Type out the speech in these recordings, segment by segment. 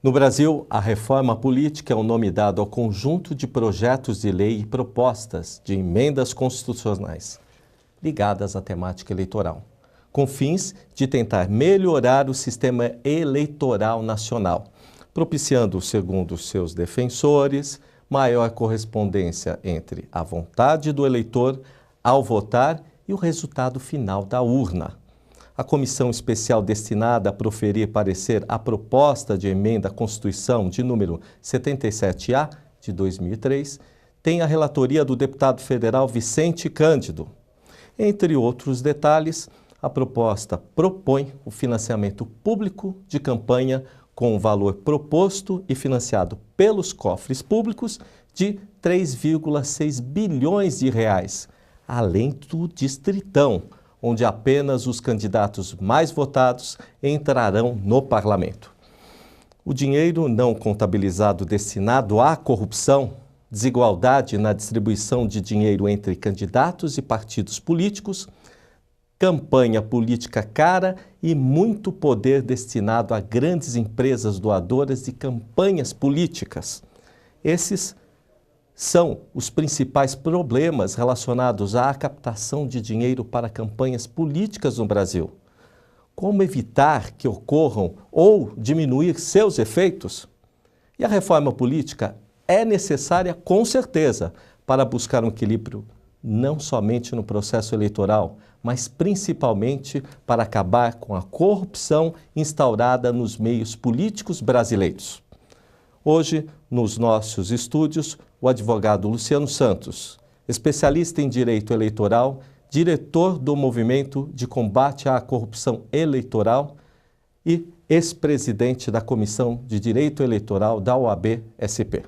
No Brasil, a reforma política é o nome dado ao conjunto de projetos de lei e propostas de emendas constitucionais ligadas à temática eleitoral, com fins de tentar melhorar o sistema eleitoral nacional, propiciando, segundo seus defensores, maior correspondência entre a vontade do eleitor ao votar e o resultado final da urna. A comissão especial destinada a proferir parecer à proposta de emenda à Constituição de número 77A de 2003 tem a relatoria do deputado federal Vicente Cândido. Entre outros detalhes, a proposta propõe o financiamento público de campanha com o valor proposto e financiado pelos cofres públicos de 3,6 bilhões de reais, além do Distritão, onde apenas os candidatos mais votados entrarão no parlamento. O dinheiro não contabilizado destinado à corrupção, desigualdade na distribuição de dinheiro entre candidatos e partidos políticos, campanha política cara e muito poder destinado a grandes empresas doadoras de campanhas políticas. Esses são os principais problemas relacionados à captação de dinheiro para campanhas políticas no Brasil. Como evitar que ocorram ou diminuir seus efeitos? E a reforma política é necessária, com certeza, para buscar um equilíbrio não somente no processo eleitoral, mas principalmente para acabar com a corrupção instaurada nos meios políticos brasileiros. Hoje, nos nossos estúdios, o advogado Luciano Santos, especialista em direito eleitoral, diretor do Movimento de Combate à Corrupção Eleitoral e ex-presidente da Comissão de Direito Eleitoral da OAB-SP.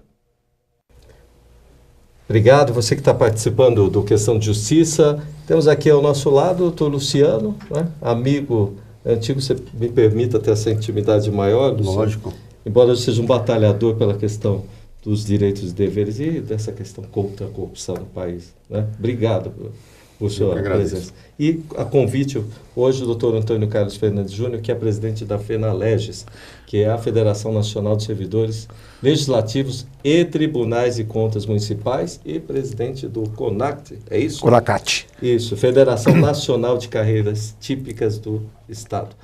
Obrigado, você que está participando do Questão de Justiça. Temos aqui ao nosso lado o doutor Luciano, né? Amigo antigo, você me permita ter essa intimidade maior, Luciano? Lógico. Embora eu seja um batalhador pela questão dos direitos e deveres e dessa questão contra a corrupção no país, né? Obrigado por sua presença. E a convite hoje do doutor Antônio Carlos Fernandes Júnior, que é presidente da FENALEGES, que é a Federação Nacional de Servidores Legislativos e Tribunais de Contas Municipais e presidente do CONACT, é isso? CONACAT. Isso, Federação Nacional de Carreiras Típicas do Estado.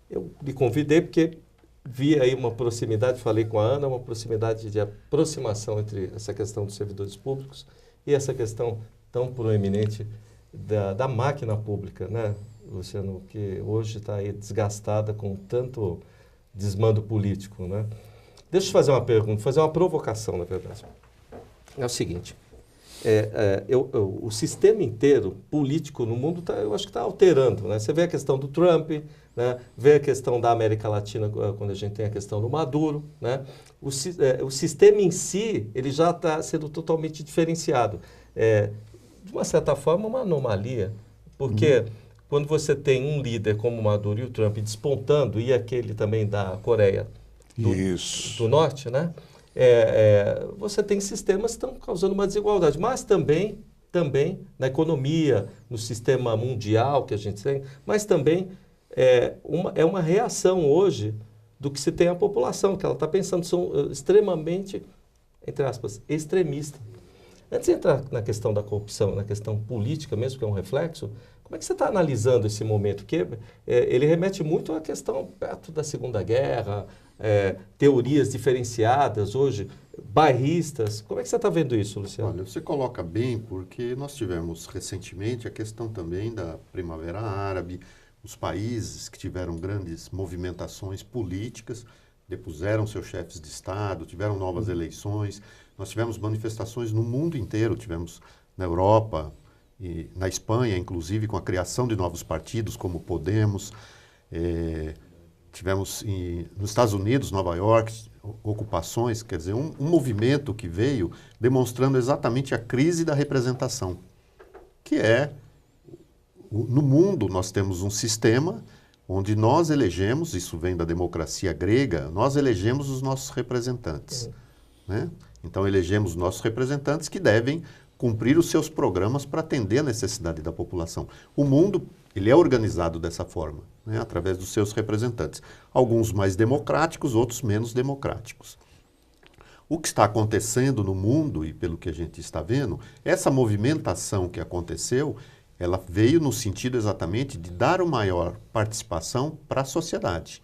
Eu me convidei porque vi aí uma proximidade, falei com a Ana, uma proximidade de aproximação entre essa questão dos servidores públicos e essa questão tão proeminente da máquina pública, né, Luciano, que hoje está aí desgastada com tanto desmando político, né? Deixa eu te fazer uma pergunta, fazer uma provocação, na verdade. É o seguinte, o sistema inteiro político no mundo, eu acho que está alterando, né? Você vê a questão do Trump, né? Vê a questão da América Latina, quando a gente tem a questão do Maduro, né? O sistema em si, ele já está sendo totalmente diferenciado. De uma certa forma, uma anomalia, porque quando você tem um líder como o Maduro e o Trump despontando, e aquele também da Coreia do Norte, né? Você tem sistemas que estão causando uma desigualdade, mas também na economia, no sistema mundial que a gente tem, mas também uma reação hoje do que se tem a população, que ela está pensando, são extremamente, entre aspas, extremistas. Antes de entrar na questão da corrupção, na questão política mesmo, que é um reflexo, como é que você está analisando esse momento? Porque ele remete muito à questão perto da Segunda Guerra, teorias diferenciadas hoje, bairristas. Como é que você está vendo isso, Luciano? Olha, você coloca bem, porque nós tivemos recentemente a questão também da Primavera Árabe, os países que tiveram grandes movimentações políticas, depuseram seus chefes de Estado, tiveram novas eleições. Nós tivemos manifestações no mundo inteiro, tivemos na Europa e na Espanha, inclusive, com a criação de novos partidos, como Podemos. Tivemos nos Estados Unidos, Nova York, ocupações, quer dizer, um movimento que veio demonstrando exatamente a crise da representação, que no mundo nós temos um sistema onde nós elegemos, isso vem da democracia grega, nós elegemos os nossos representantes, né? Então, elegemos nossos representantes que devem cumprir os seus programas para atender a necessidade da população. O mundo, ele é organizado dessa forma, né, através dos seus representantes. Alguns mais democráticos, outros menos democráticos. O que está acontecendo no mundo, e pelo que a gente está vendo, essa movimentação que aconteceu, ela veio no sentido exatamente de dar uma maior participação para a sociedade.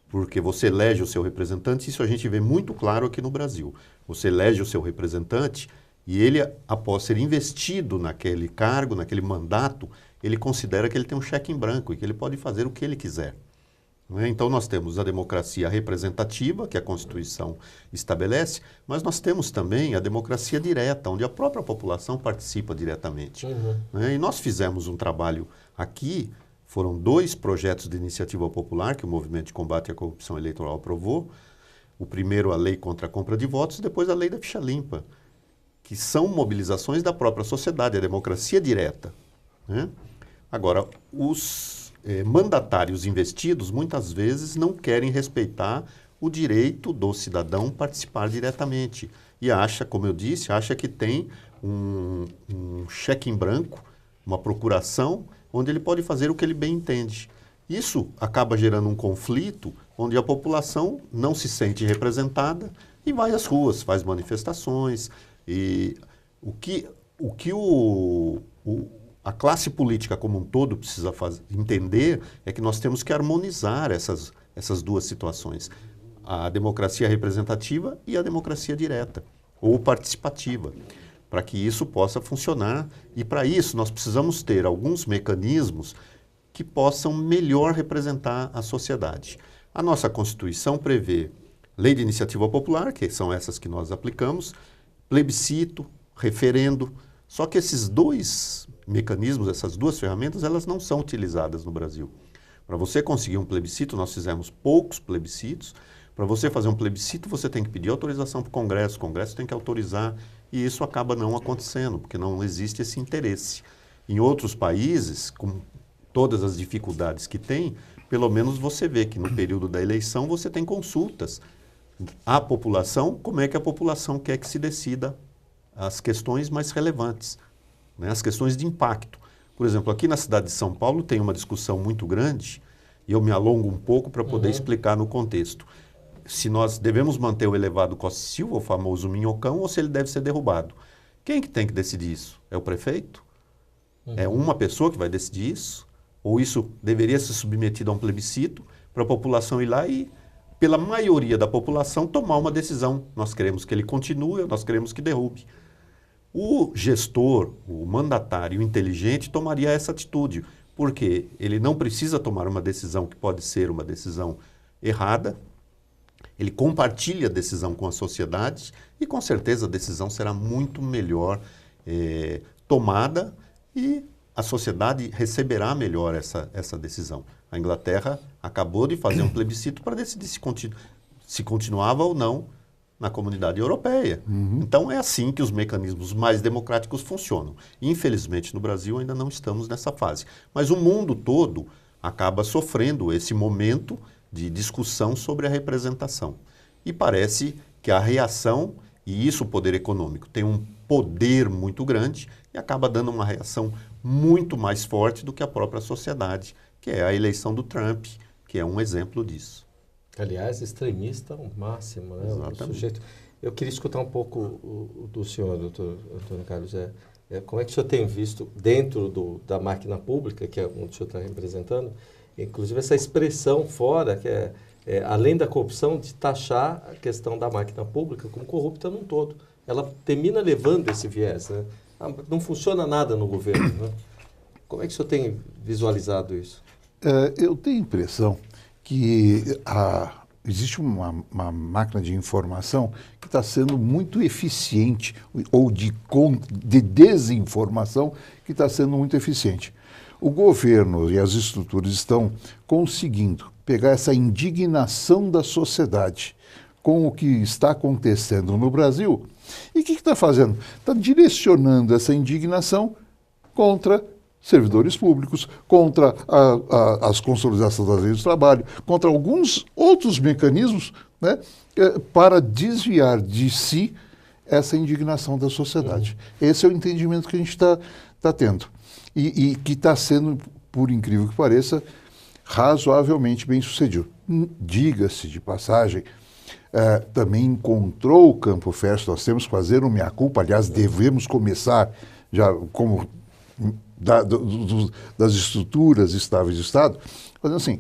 Porque você elege o seu representante, isso a gente vê muito claro aqui no Brasil. Você elege o seu representante e ele, após ser investido naquele cargo, naquele mandato, ele considera que ele tem um cheque em branco e que ele pode fazer o que ele quiser. Né? Então nós temos a democracia representativa, que a Constituição estabelece, mas nós temos também a democracia direta, onde a própria população participa diretamente. Né? E nós fizemos um trabalho aqui, foram 2 projetos de iniciativa popular que o Movimento de Combate à Corrupção Eleitoral aprovou. O primeiro, a Lei contra a Compra de Votos, e depois a Lei da Ficha Limpa, que são mobilizações da própria sociedade, a democracia direta. Né? Agora, os mandatários investidos muitas vezes não querem respeitar o direito do cidadão participar diretamente e acha, como eu disse, acha que tem um cheque em branco, uma procuração, onde ele pode fazer o que ele bem entende. Isso acaba gerando um conflito onde a população não se sente representada e vai às ruas, faz manifestações. E a classe política como um todo precisa entender é que nós temos que harmonizar essas 2 situações, a democracia representativa e a democracia direta, ou participativa, para que isso possa funcionar. E para isso nós precisamos ter alguns mecanismos que possam melhor representar a sociedade. A nossa Constituição prevê lei de iniciativa popular, que são essas que nós aplicamos, plebiscito, referendo. Só que esses 2 mecanismos, essas 2 ferramentas, elas não são utilizadas no Brasil. Para você conseguir um plebiscito, nós fizemos poucos plebiscitos. Para você fazer um plebiscito, você tem que pedir autorização para o Congresso tem que autorizar, e isso acaba não acontecendo, porque não existe esse interesse. Em outros países, com todas as dificuldades que tem, pelo menos você vê que no período da eleição você tem consultas à população, como é que a população quer que se decida as questões mais relevantes, né, as questões de impacto. Por exemplo, aqui na cidade de São Paulo tem uma discussão muito grande, e eu me alongo um pouco para poder explicar no contexto. Se nós devemos manter o elevado Costa e Silva, o famoso Minhocão, ou se ele deve ser derrubado. Quem que tem que decidir isso? É o prefeito? É uma pessoa que vai decidir isso? Ou isso deveria ser submetido a um plebiscito para a população ir lá e, pela maioria da população, tomar uma decisão? Nós queremos que ele continue, nós queremos que derrube. O gestor, o mandatário inteligente tomaria essa atitude, porque ele não precisa tomar uma decisão que pode ser uma decisão errada, ele compartilha a decisão com a sociedade e com certeza a decisão será muito melhor tomada e a sociedade receberá melhor essa decisão. A Inglaterra acabou de fazer um plebiscito para decidir se continuava ou não na comunidade europeia. Então é assim que os mecanismos mais democráticos funcionam. Infelizmente no Brasil ainda não estamos nessa fase. Mas o mundo todo acaba sofrendo esse momento de discussão sobre a representação. E parece que a reação, e isso o poder econômico, tem um poder muito grande e acaba dando uma reação muito mais forte do que a própria sociedade, que é a eleição do Trump, que é um exemplo disso. Aliás, extremista ao máximo, né? O sujeito. Eu queria escutar um pouco do senhor, doutor Antônio Carlos. Como é que o senhor tem visto dentro da máquina pública, que é onde o senhor está representando, inclusive essa expressão fora, que além da corrupção, de taxar a questão da máquina pública como corrupta num todo. Ela termina levando esse viés, né? Não funciona nada no governo, né? Como é que o senhor tem visualizado isso? Eu tenho a impressão que existe uma máquina de informação que está sendo muito eficiente, ou de desinformação que está sendo muito eficiente. O governo e as estruturas estão conseguindo pegar essa indignação da sociedade com o que está acontecendo no Brasil. E o que está fazendo? Está direcionando essa indignação contra servidores públicos, contra as consolidações das leis do trabalho, contra alguns outros mecanismos, né, para desviar de si essa indignação da sociedade. Esse é o entendimento que a gente está tendo. E que está sendo, por incrível que pareça, razoavelmente bem sucedido. Diga-se de passagem, também encontrou o campo fértil, nós temos que fazer um meia-culpa, aliás, devemos começar já como das estruturas estáveis do Estado, fazendo assim,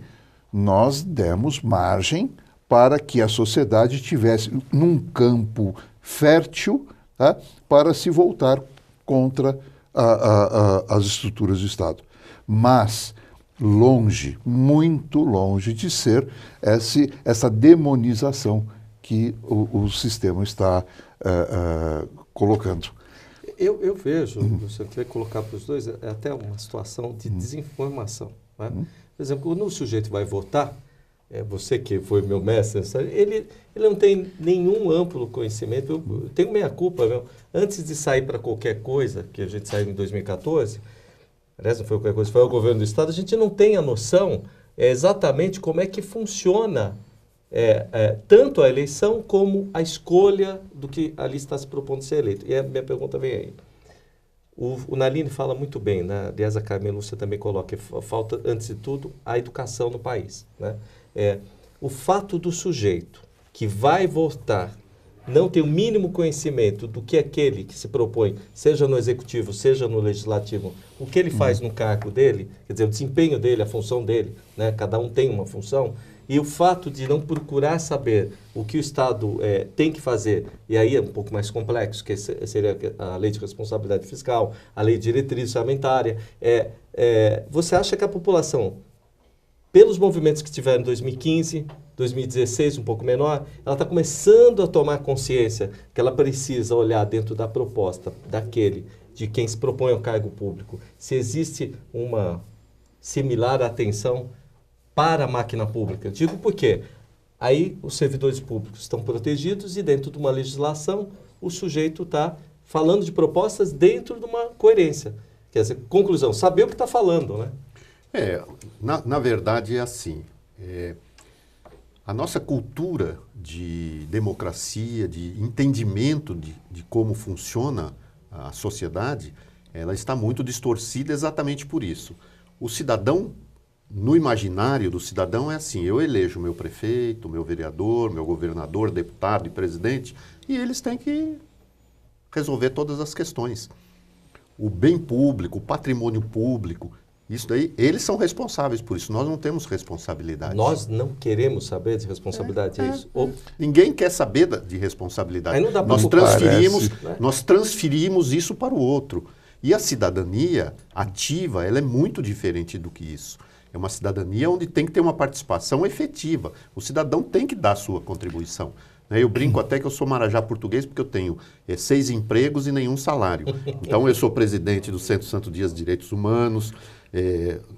nós demos margem para que a sociedade tivesse num campo fértil, tá, para se voltar contra as estruturas do Estado. Mas longe, muito longe de ser essa demonização que o sistema está colocando. Eu vejo, você quer colocar para os dois, é até uma situação de desinformação. Né? Por exemplo, quando o sujeito vai votar, você que foi meu mestre, ele não tem nenhum amplo conhecimento. Eu tenho meia-culpa, antes de sair para qualquer coisa, que a gente saiu em 2014, aliás, não foi qualquer coisa, foi o governo do Estado, a gente não tem a noção exatamente como é que funciona tanto a eleição como a escolha do que ali está se propondo ser eleito. E a minha pergunta vem aí. O Nalini fala muito bem, né? Aliás, a Carmen Lúcia também coloca que falta, antes de tudo, a educação no país. Né? O fato do sujeito que vai votar não ter o mínimo conhecimento do que aquele que se propõe, seja no executivo, seja no legislativo, o que ele faz no cargo dele, quer dizer, o desempenho dele, a função dele, né? Cada um tem uma função, e o fato de não procurar saber o que o Estado tem que fazer, e aí é um pouco mais complexo, que seria a lei de responsabilidade fiscal, a lei de diretriz orçamentária, você acha que a população, pelos movimentos que tiveram em 2015, 2016, um pouco menor, ela está começando a tomar consciência que ela precisa olhar dentro da proposta daquele, de quem se propõe ao cargo público, se existe uma similar atenção para a máquina pública. Eu digo porque aí os servidores públicos estão protegidos e dentro de uma legislação o sujeito está falando de propostas dentro de uma coerência. Quer dizer, conclusão, saber o que está falando, né? Na verdade é assim, a nossa cultura de democracia, de entendimento de como funciona a sociedade, ela está muito distorcida exatamente por isso. O cidadão, no imaginário do cidadão é assim, eu elejo meu prefeito, meu vereador, meu governador, deputado e presidente, e eles têm que resolver todas as questões. O bem público, o patrimônio público, isso daí, eles são responsáveis por isso, nós não temos responsabilidade. Nós não queremos saber de responsabilidade, é isso? Ninguém quer saber de responsabilidade. Aí não dá pra nós transferimos isso para o outro. E a cidadania ativa, ela é muito diferente do que isso. É uma cidadania onde tem que ter uma participação efetiva. O cidadão tem que dar a sua contribuição. Eu brinco até que eu sou marajá português porque eu tenho 6 empregos e nenhum salário. Então eu sou presidente do Centro Santo Dias de Direitos Humanos,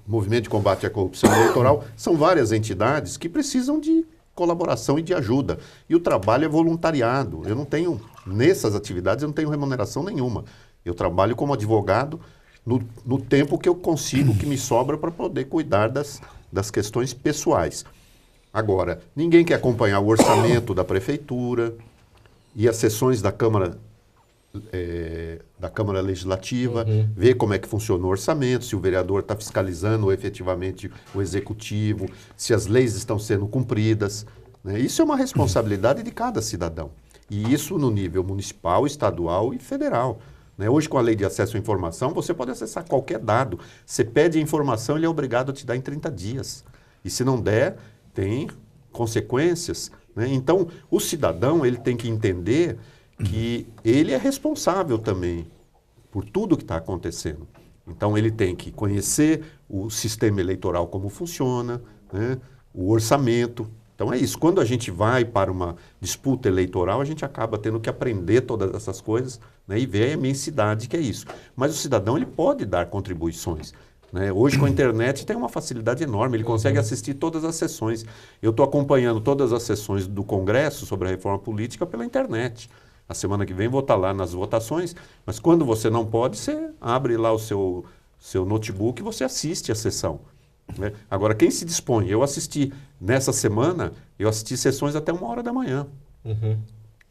Movimento de Combate à Corrupção Eleitoral. São várias entidades que precisam de colaboração e de ajuda. E o trabalho é voluntariado. Eu não tenho, nessas atividades, eu não tenho remuneração nenhuma. Eu trabalho como advogado no tempo que eu consigo, que me sobra para poder cuidar das questões pessoais. Agora, ninguém quer acompanhar o orçamento da prefeitura e as sessões da Câmara Legislativa, ver como é que funciona o orçamento, se o vereador está fiscalizando efetivamente o executivo, se as leis estão sendo cumpridas. Né? Isso é uma responsabilidade de cada cidadão. E isso no nível municipal, estadual e federal. Né? Hoje, com a lei de acesso à informação, você pode acessar qualquer dado. Você pede a informação, ele é obrigado a te dar em 30 dias. E se não der, tem consequências. Né? Então, o cidadão ele tem que entender que ele é responsável também por tudo que está acontecendo. Então, ele tem que conhecer o sistema eleitoral, como funciona, né? O orçamento. Então, é isso. Quando a gente vai para uma disputa eleitoral, a gente acaba tendo que aprender todas essas coisas, né? E ver a imensidade que é isso. Mas o cidadão ele pode dar contribuições. Né? Hoje, com a internet, tem uma facilidade enorme, ele consegue assistir todas as sessões. Eu estou acompanhando todas as sessões do Congresso sobre a reforma política pela internet. A semana que vem vou estar lá nas votações, mas quando você não pode, você abre lá o seu notebook e você assiste a sessão. Né? Agora, quem se dispõe? Eu assisti, nessa semana, eu assisti sessões até 1h da manhã.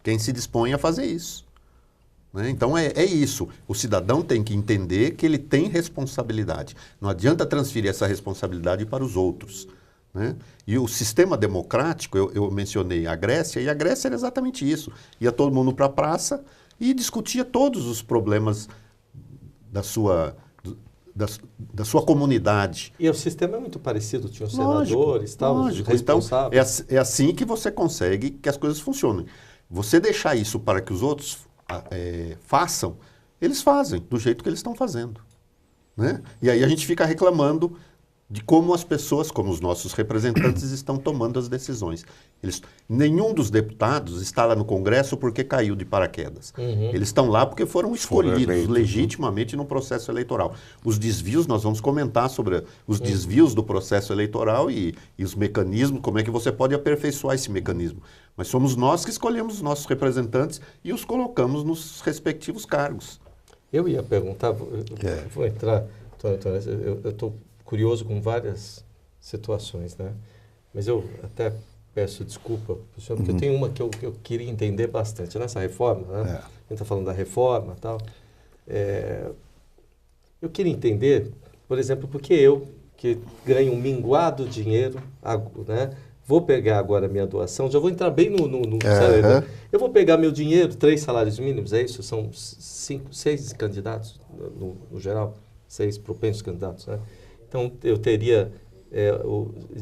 Quem se dispõe a fazer isso? Né? Então é isso. O cidadão tem que entender que ele tem responsabilidade. Não adianta transferir essa responsabilidade para os outros. Né? E o sistema democrático, eu mencionei a Grécia, e a Grécia era exatamente isso. Ia todo mundo para a praça e discutia todos os problemas da sua comunidade. E o sistema é muito parecido, tinha os senadores, tal, os responsáveis. Então, é assim que você consegue que as coisas funcionem. Você deixar isso para que os outros façam, eles fazem do jeito que eles estão fazendo. Né? E aí a gente fica reclamando de como as pessoas, como os nossos representantes, estão tomando as decisões. Nenhum dos deputados está lá no Congresso porque caiu de paraquedas. Eles estão lá porque foram escolhidos legitimamente no processo eleitoral. Os desvios, nós vamos comentar sobre os desvios do processo eleitoral e os mecanismos, como é que você pode aperfeiçoar esse mecanismo. Mas somos nós que escolhemos os nossos representantes e os colocamos nos respectivos cargos. Eu ia perguntar, vou entrar, eu estou curioso com várias situações, né? Mas eu até peço desculpa, porque eu tenho uma que eu queria entender bastante. Nessa reforma, né? A gente está falando da reforma e tal. Eu queria entender, por exemplo, porque eu, que ganho um minguado dinheiro, né? Vou pegar agora a minha doação, já vou entrar bem no salário, né? Eu vou pegar meu dinheiro, 3 salários mínimos, é isso? São 6 candidatos, no geral, 6 propensos candidatos, né? Então, eu teria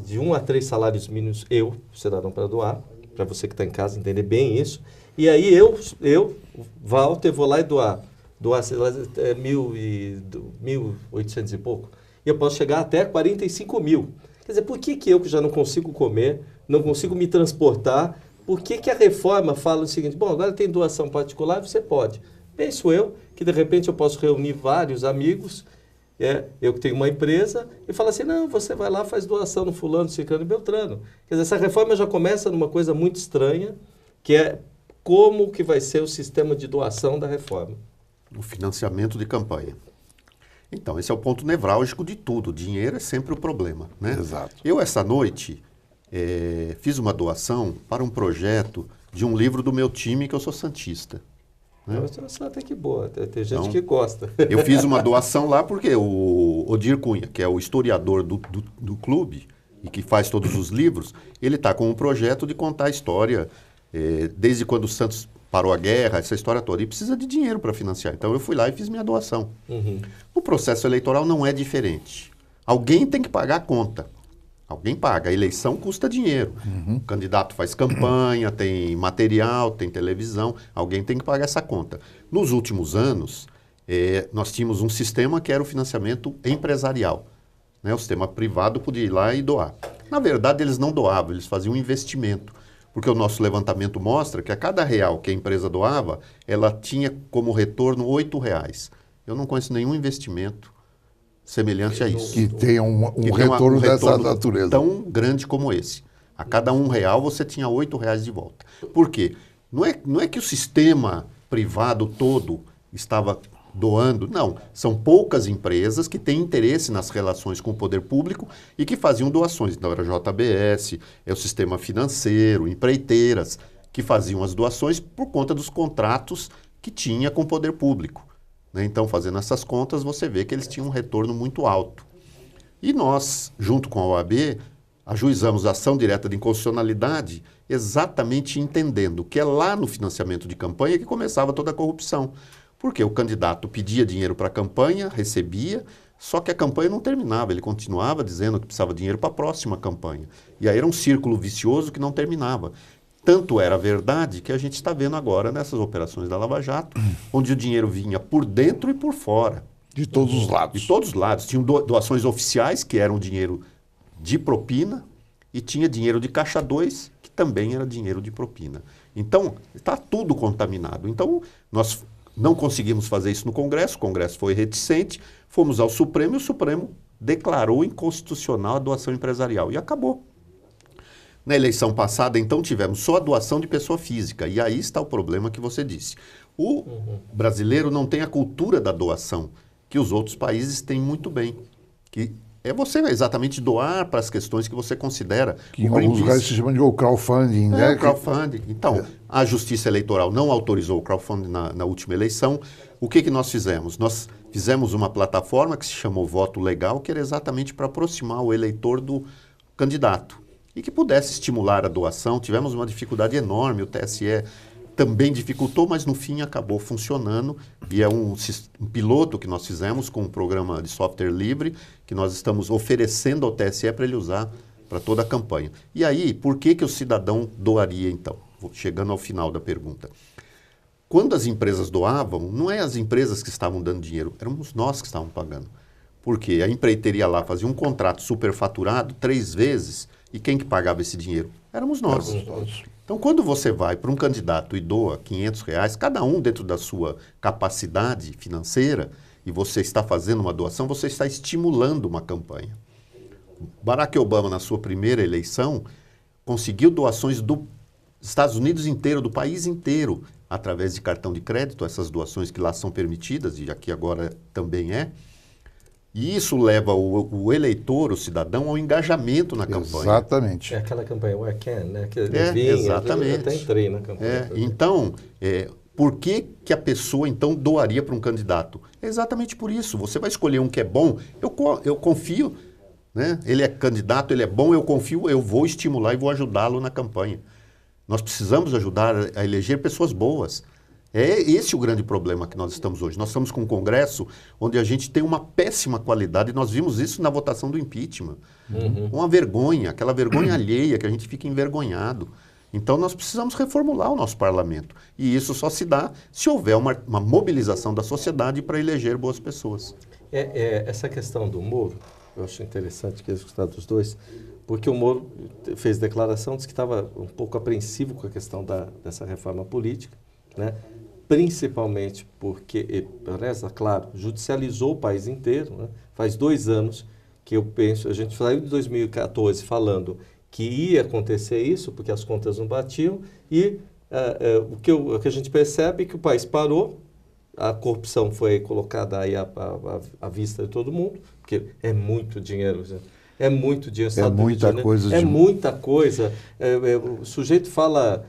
de 1 a 3 salários mínimos, cidadão, para doar, para você que está em casa entender bem isso. E aí eu Walter, vou lá e doar sei lá, 1.800 e pouco. E eu posso chegar até 45 mil. Quer dizer, por que eu já não consigo comer, não consigo me transportar, por que a reforma fala o seguinte, bom, agora tem doação particular, você pode. Penso eu que de repente eu posso reunir vários amigos, eu que tenho uma empresa, e falo assim, não, você vai lá, faz doação no fulano, ciclano e beltrano. Quer dizer, essa reforma já começa numa coisa muito estranha, que é como que vai ser o sistema de doação da reforma. O financiamento de campanha. Então, esse é o ponto nevrálgico de tudo. O dinheiro é sempre o problema, né? Exato. Eu, essa noite, fiz uma doação para um projeto de um livro do meu time, que eu sou santista. Né? Nossa, até que boa, tem gente que gosta. Eu fiz uma doação lá porque o Odir Cunha, que é o historiador do clube e que faz todos os livros, ele está com um projeto de contar a história desde quando o Santos parou a guerra, essa história toda, e precisa de dinheiro para financiar. Então eu fui lá e fiz minha doação. O processo eleitoral não é diferente. Alguém tem que pagar a conta. Alguém paga. A eleição custa dinheiro. O candidato faz campanha, tem material, tem televisão. Alguém tem que pagar essa conta. Nos últimos anos, nós tínhamos um sistema que era o financiamento empresarial. Né? O sistema privado podia ir lá e doar. Na verdade, eles não doavam, eles faziam um investimento. Porque o nosso levantamento mostra que a cada real que a empresa doava, ela tinha como retorno R$8. Eu não conheço nenhum investimento semelhante a isso. Que tenha um retorno dessa natureza. Tão grande como esse. A cada R$1 você tinha R$8 de volta. Por quê? Não é que o sistema privado todo estava doando, não. São poucas empresas que têm interesse nas relações com o poder público e que faziam doações. Então era a JBS, é o sistema financeiro, empreiteiras, que faziam as doações por conta dos contratos que tinha com o poder público. Né? Então, fazendo essas contas, você vê que eles tinham um retorno muito alto. E nós, junto com a OAB, ajuizamos a ação direta de inconstitucionalidade exatamente entendendo que é lá no financiamento de campanha que começava toda a corrupção. Porque o candidato pedia dinheiro para a campanha, recebia, só que a campanha não terminava, ele continuava dizendo que precisava de dinheiro para a próxima campanha. E aí era um círculo vicioso que não terminava. Tanto era verdade que a gente está vendo agora nessas operações da Lava Jato, onde o dinheiro vinha por dentro e por fora. De todos os lados. De todos os lados. Tinham doações oficiais, que eram dinheiro de propina, e tinha dinheiro de caixa 2, que também era dinheiro de propina. Então, está tudo contaminado. Então, nós não conseguimos fazer isso no Congresso, o Congresso foi reticente, fomos ao Supremo e o Supremo declarou inconstitucional a doação empresarial e acabou. Na eleição passada, então, tivemos só a doação de pessoa física e aí está o problema que você disse. O brasileiro não tem a cultura da doação, que os outros países têm muito bem, que É você exatamente doar para as questões que você considera. Que em alguns lugares se chama de crowdfunding, né? O crowdfunding. Então, a Justiça Eleitoral não autorizou o crowdfunding na última eleição. O que nós fizemos? Nós fizemos uma plataforma que se chamou Voto Legal, que era exatamente para aproximar o eleitor do candidato e que pudesse estimular a doação. Tivemos uma dificuldade enorme, o TSE também dificultou, mas no fim acabou funcionando e é um piloto que nós fizemos com um programa de software livre que nós estamos oferecendo ao TSE para ele usar para toda a campanha. E aí, por que o cidadão doaria então? Chegando ao final da pergunta. Quando as empresas doavam, não é as empresas que estavam dando dinheiro, éramos nós que estávamos pagando. Porque a empreiteira ia lá, fazia um contrato superfaturado 3 vezes e quem que pagava esse dinheiro? Éramos nós. Então, quando você vai para um candidato e doa R$500, cada um dentro da sua capacidade financeira, e você está fazendo uma doação, você está estimulando uma campanha. Barack Obama, na sua primeira eleição, conseguiu doações dos Estados Unidos inteiro, do país inteiro, através de cartão de crédito, essas doações que lá são permitidas, e aqui agora também é. E isso leva o eleitor, o cidadão, ao engajamento na campanha. Exatamente. É aquela campanha Where Can, né? Que exatamente. Eu até entrei na campanha. Então, por que a pessoa, então, doaria para um candidato? É exatamente por isso. Você vai escolher um que é bom, eu confio, né? Ele é candidato, ele é bom, eu confio, eu vou estimular e vou ajudá-lo na campanha. Nós precisamos ajudar a eleger pessoas boas. É esse o grande problema que nós estamos hoje. Nós estamos com um Congresso onde a gente tem uma péssima qualidade, e nós vimos isso na votação do impeachment. Uma vergonha, aquela vergonha alheia que a gente fica envergonhado. Então nós precisamos reformular o nosso parlamento. E isso só se dá se houver uma mobilização da sociedade para eleger boas pessoas. Essa questão do Moro, eu acho interessante que escutar dos dois, porque o Moro fez declaração, disse que estava um pouco apreensivo com a questão dessa reforma política, né? Principalmente porque, claro, judicializou o país inteiro, né? Faz 2 anos que eu penso, a gente saiu de 2014 falando que ia acontecer isso, porque as contas não batiam, e o que a gente percebe é que o país parou, a corrupção foi colocada aí à vista de todo mundo, porque é muito dinheiro, gente. É muito dinheiro. É muita coisa. É muita coisa. O sujeito fala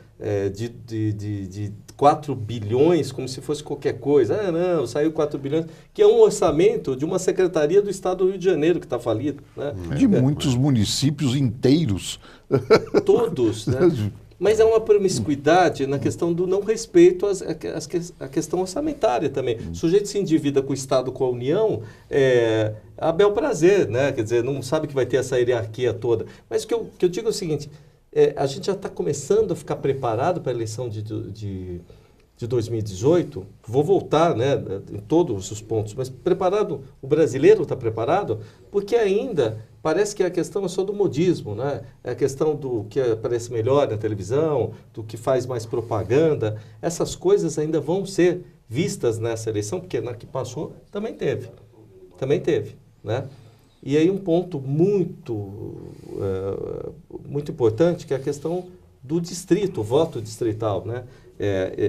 de 4 bilhões como se fosse qualquer coisa. Ah, não, saiu 4 bilhões, que é um orçamento de uma secretaria do Estado do Rio de Janeiro que está falido. Né? De muitos municípios inteiros. Todos, né? Mas é uma promiscuidade na questão do não respeito à questão orçamentária também. O sujeito se endivida com o Estado, com a União, a bel prazer, né? Quer dizer, não sabe que vai ter essa hierarquia toda. Mas o que eu digo é o seguinte, a gente já está começando a ficar preparado para a eleição de 2018, vou voltar, né, em todos os pontos, mas preparado, o brasileiro está preparado, porque ainda parece que a questão é só do modismo, né? É a questão do que aparece melhor na televisão, do que faz mais propaganda. Essas coisas ainda vão ser vistas nessa eleição, porque na que passou também teve, né? E aí um ponto muito importante, que é a questão do distrito, o voto distrital, né?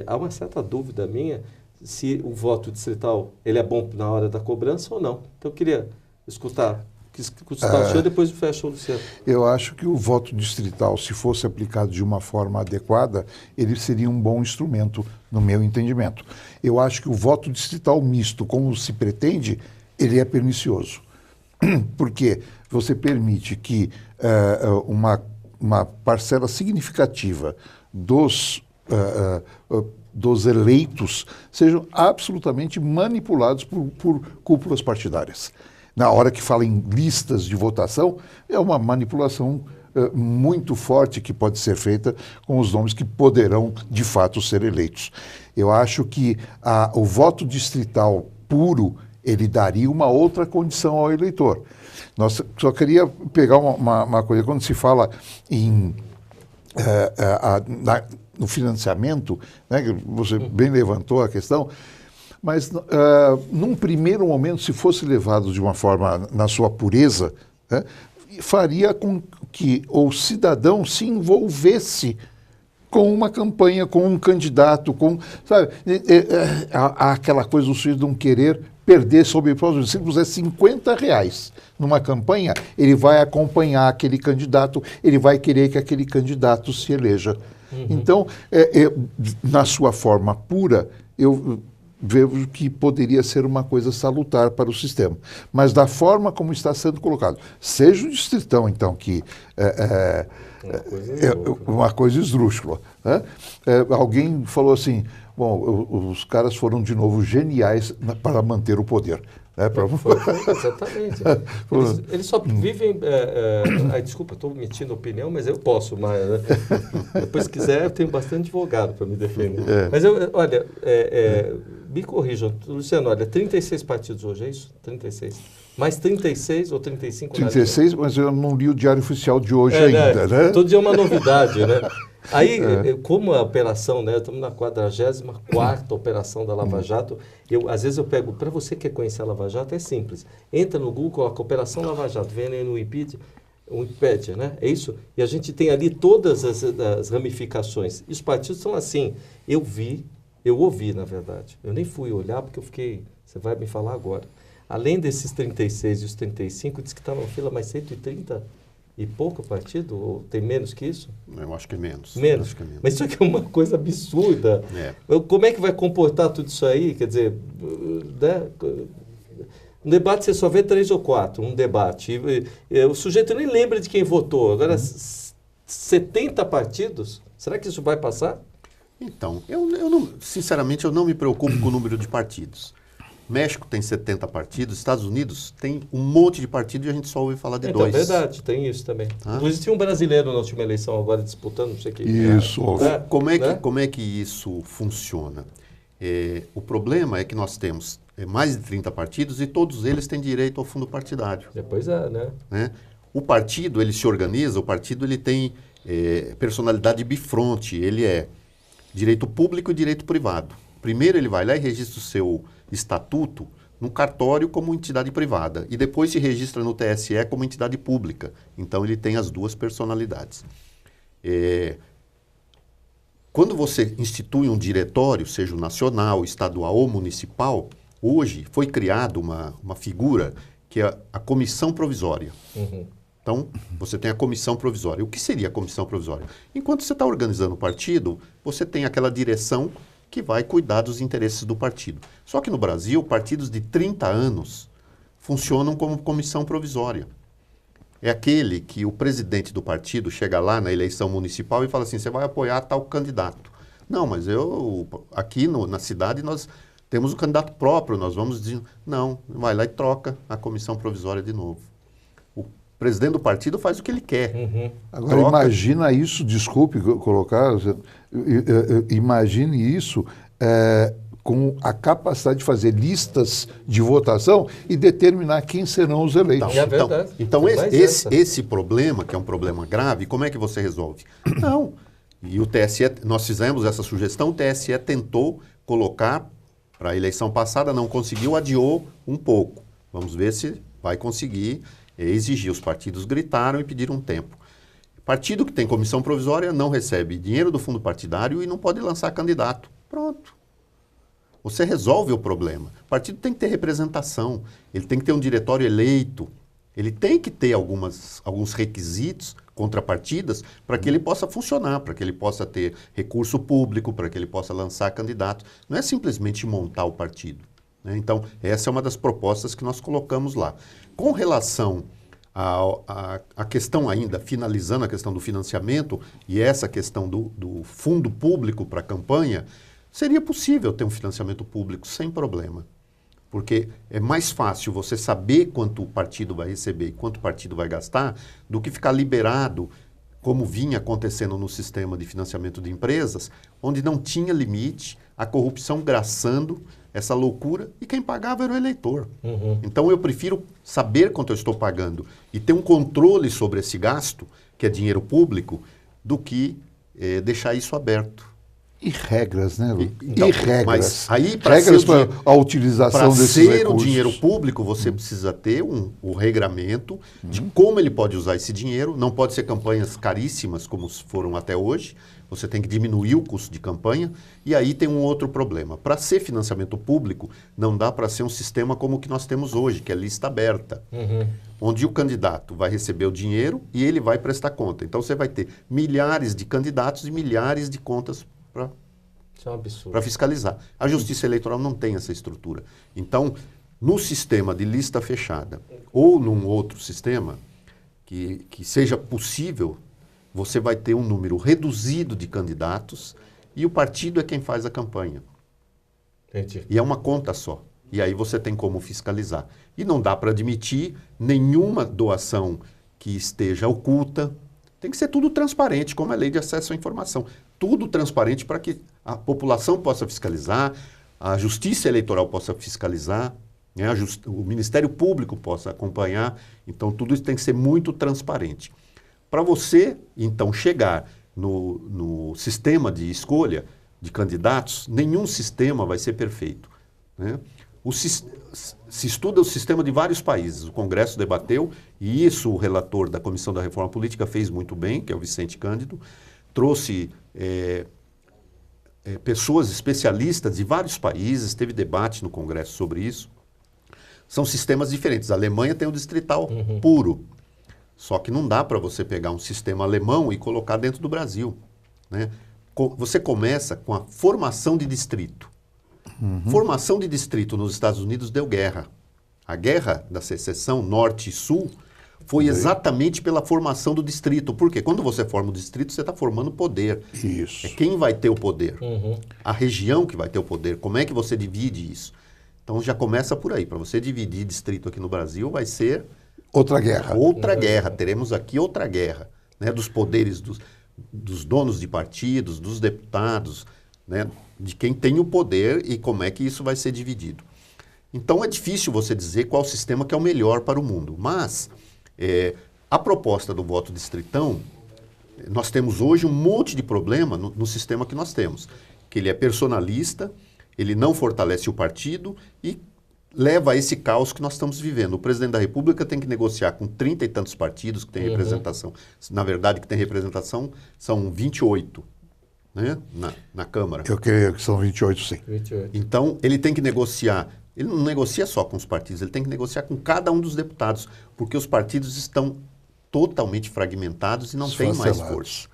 Há uma certa dúvida minha se o voto distrital ele é bom na hora da cobrança ou não. Então eu queria escutar o senhor, depois fecha o Luciano. Eu acho que o voto distrital, se fosse aplicado de uma forma adequada, ele seria um bom instrumento, no meu entendimento. Eu acho que o voto distrital misto, como se pretende, ele é pernicioso. Porque você permite que uma parcela significativa dos eleitos sejam absolutamente manipulados por cúpulas partidárias. Na hora que fala em listas de votação, é uma manipulação muito forte que pode ser feita com os nomes que poderão, de fato, ser eleitos. Eu acho que o voto distrital puro, ele daria uma outra condição ao eleitor. Nós só queria pegar uma coisa, quando se fala em no financiamento, né, que você bem levantou a questão, mas num primeiro momento, se fosse levado de uma forma na sua pureza, né, faria com que o cidadão se envolvesse com uma campanha, com um candidato, sabe, aquela coisa do sujeito não querer perder sob hipótese, se ele puser R$50 numa campanha, ele vai acompanhar aquele candidato, ele vai querer que aquele candidato se eleja. Então, na sua forma pura, eu vejo que poderia ser uma coisa salutar para o sistema. Mas da forma como está sendo colocado, seja o distritão, então, que uma coisa esdrúxula. Né? Alguém falou assim, bom, os caras foram de novo geniais para manter o poder. Né? Exatamente. Eles só vivem... desculpa, estou mentindo opinião, mas eu posso. Mas, depois, se quiser, eu tenho bastante advogado para me defender. Mas, olha, me corrijam. Luciano, olha, 36 partidos hoje, é isso? 36. Mais 36 ou 35? 36, mas eu não li o Diário Oficial de hoje ainda, né? Todo dia é uma novidade, né? Aí, como a operação, né? Estamos na 44ª operação da Lava Jato. Às vezes eu pego, para você que quer conhecer a Lava Jato, é simples. Entra no Google, coloca Operação Lava Jato, vem aí no Wikipedia, né? É isso? E a gente tem ali todas as ramificações. E os partidos são assim. Eu ouvi, na verdade. Eu nem fui olhar porque eu fiquei... Você vai me falar agora. Além desses 36 e os 35, diz que está na fila mais 130 e pouco partido? Ou tem menos que isso? Eu acho que é menos. Menos? Acho que é menos. Mas isso aqui é uma coisa absurda. Como é que vai comportar tudo isso aí? Quer dizer, né? Um debate você só vê 3 ou 4, um debate. O sujeito nem lembra de quem votou. Agora, 70 partidos? Será que isso vai passar? Então, sinceramente, eu não me preocupo com o número de partidos. México tem 70 partidos, Estados Unidos tem um monte de partidos e a gente só ouve falar de 2. É verdade, tem isso também. Inclusive tinha um brasileiro na última eleição agora disputando, não sei o que. Isso. Como é que isso funciona? O problema é que nós temos mais de 30 partidos e todos eles têm direito ao fundo partidário. Depois né? O partido, ele se organiza, o partido ele tem personalidade bifronte, ele é direito público e direito privado. Primeiro ele vai lá e registra o seu estatuto no cartório como entidade privada e depois se registra no TSE como entidade pública. Então ele tem as duas personalidades. Quando você institui um diretório, seja o nacional, estadual ou municipal, hoje foi criada uma figura que é a comissão provisória. Então, você tem a comissão provisória. O que seria a comissão provisória? Enquanto você está organizando o partido, você tem aquela direção que vai cuidar dos interesses do partido. Só que no Brasil, partidos de 30 anos funcionam como comissão provisória. É aquele que o presidente do partido chega lá na eleição municipal e fala assim, você vai apoiar tal candidato. Não, mas aqui na cidade nós temos um candidato próprio, nós vamos dizer... Não, vai lá e troca a comissão provisória de novo. O presidente do partido faz o que ele quer. Agora, imagina isso, desculpe colocar, imagine isso com a capacidade de fazer listas de votação e determinar quem serão os eleitos. Então esse problema, que é um problema grave, como é que você resolve? Não. E o TSE, nós fizemos essa sugestão, o TSE tentou colocar para a eleição passada, não conseguiu, adiou um pouco. Vamos ver se vai conseguir exigir. Os partidos gritaram e pediram tempo. Partido que tem comissão provisória não recebe dinheiro do fundo partidário e não pode lançar candidato. Pronto. Você resolve o problema. O partido tem que ter representação, ele tem que ter um diretório eleito, ele tem que ter alguns requisitos, contrapartidas, para que ele possa funcionar, para que ele possa ter recurso público, para que ele possa lançar candidatos. Não é simplesmente montar o partido. Né? Então, essa é uma das propostas que nós colocamos lá. Com relação a questão ainda, finalizando a questão do financiamento e essa questão do fundo público para a campanha, seria possível ter um financiamento público sem problema. Porque é mais fácil você saber quanto o partido vai receber e quanto o partido vai gastar do que ficar liberado, como vinha acontecendo no sistema de financiamento de empresas, onde não tinha limite, a corrupção graçando essa loucura, e quem pagava era o eleitor. Então eu prefiro saber quanto eu estou pagando e ter um controle sobre esse gasto, que é dinheiro público, do que deixar isso aberto. E regras, né, Lu? Então, E regras. Mas aí, regras para a utilização desses recursos. Para ser o dinheiro público, você precisa ter o regramento de como ele pode usar esse dinheiro. Não pode ser campanhas caríssimas, como foram até hoje. Você tem que diminuir o custo de campanha. E aí tem um outro problema. Para ser financiamento público, não dá para ser um sistema como o que nós temos hoje, que é lista aberta. Onde o candidato vai receber o dinheiro e ele vai prestar conta. Então você vai ter milhares de candidatos e milhares de contas Isso é um absurdo. para fiscalizar. A Justiça Eleitoral não tem essa estrutura. Então, no sistema de lista fechada ou num outro sistema que seja possível, você vai ter um número reduzido de candidatos e o partido é quem faz a campanha. Entendi. E é uma conta só. E aí você tem como fiscalizar. E não dá para admitir nenhuma doação que esteja oculta. Tem que ser tudo transparente, como a lei de acesso à informação. Tudo transparente para que a população possa fiscalizar, a Justiça Eleitoral possa fiscalizar, né, o Ministério Público possa acompanhar. Então, tudo isso tem que ser muito transparente. Para você, então, chegar no sistema de escolha de candidatos, nenhum sistema vai ser perfeito, né? Se estuda o sistema de vários países. O Congresso debateu, e isso o relator da Comissão da Reforma Política fez muito bem, que é o Vicente Cândido, trouxe pessoas especialistas de vários países, teve debate no Congresso sobre isso. São sistemas diferentes. A Alemanha tem o distrital puro, só que não dá para você pegar um sistema alemão e colocar dentro do Brasil, né? Você começa com a formação de distrito. Formação de distrito nos Estados Unidos deu guerra. A guerra da secessão norte e sul foi exatamente pela formação do distrito. Porque quando você forma o distrito, você está formando poder. Isso. É quem vai ter o poder. A região que vai ter o poder. Como é que você divide isso? Então já começa por aí. Para você dividir distrito aqui no Brasil, vai ser outra guerra. Outra guerra. Teremos aqui outra guerra, né, dos poderes dos donos de partidos, dos deputados, né, de quem tem o poder e como é que isso vai ser dividido. Então é difícil você dizer qual sistema que é o melhor para o mundo, mas a proposta do voto distritão, nós temos hoje um monte de problema no sistema que nós temos, que ele é personalista, ele não fortalece o partido e leva a esse caos que nós estamos vivendo. O presidente da República tem que negociar com 30 e tantos partidos que têm representação. Na verdade, que tem representação são 28, né, na Câmara. Eu creio que são 28, sim. 28. Então, ele tem que negociar. Ele não negocia só com os partidos, ele tem que negociar com cada um dos deputados, porque os partidos estão totalmente fragmentados e não têm mais força,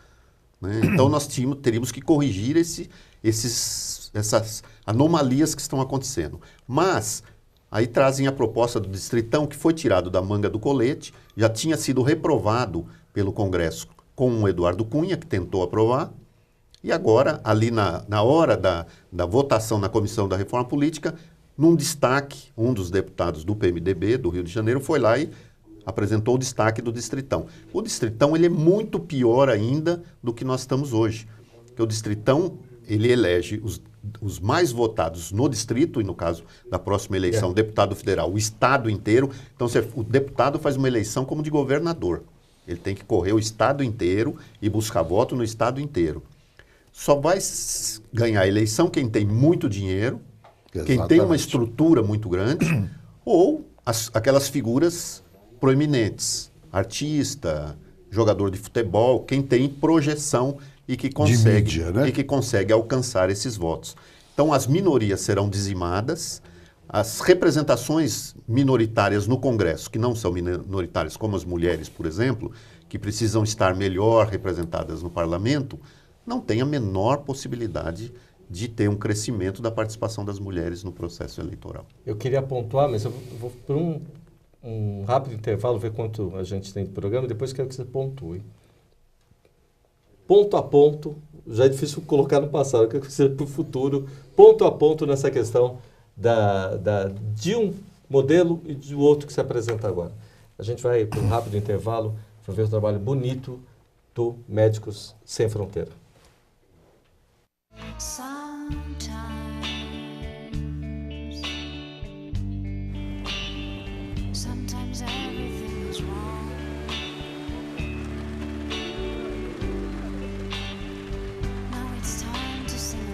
né? Então, nós teríamos que corrigir essas anomalias que estão acontecendo. Mas aí trazem a proposta do distritão, que foi tirado da manga do colete, já tinha sido reprovado pelo Congresso com o Eduardo Cunha, que tentou aprovar, e agora, ali na hora da votação na Comissão da Reforma Política, num destaque, um dos deputados do PMDB, do Rio de Janeiro, foi lá e apresentou o destaque do distritão. O distritão ele é muito pior ainda do que nós estamos hoje, porque o distritão ele elege os mais votados no distrito, e no caso da próxima eleição, deputado federal, o estado inteiro. Então, o deputado faz uma eleição como de governador. Ele tem que correr o estado inteiro e buscar voto no estado inteiro. Só vai ganhar a eleição quem tem muito dinheiro, quem tem uma estrutura muito grande, ou aquelas figuras proeminentes, artista, jogador de futebol, quem tem projeção e que consegue, mídia, né? e que consegue alcançar esses votos. Então, as minorias serão dizimadas, as representações minoritárias no Congresso, que não são minoritárias, como as mulheres, por exemplo, que precisam estar melhor representadas no parlamento, não tem a menor possibilidade de ter um crescimento da participação das mulheres no processo eleitoral. Eu queria pontuar, mas eu vou por um rápido intervalo, ver quanto a gente tem de programa, e depois quero que você pontue. Ponto a ponto, já é difícil colocar no passado, eu quero que seja para o futuro, ponto a ponto nessa questão de um modelo e do outro que se apresenta agora. A gente vai para um rápido intervalo para ver o trabalho bonito do Médicos Sem Fronteira. Sometimes everything is wrong. Now it's time to sing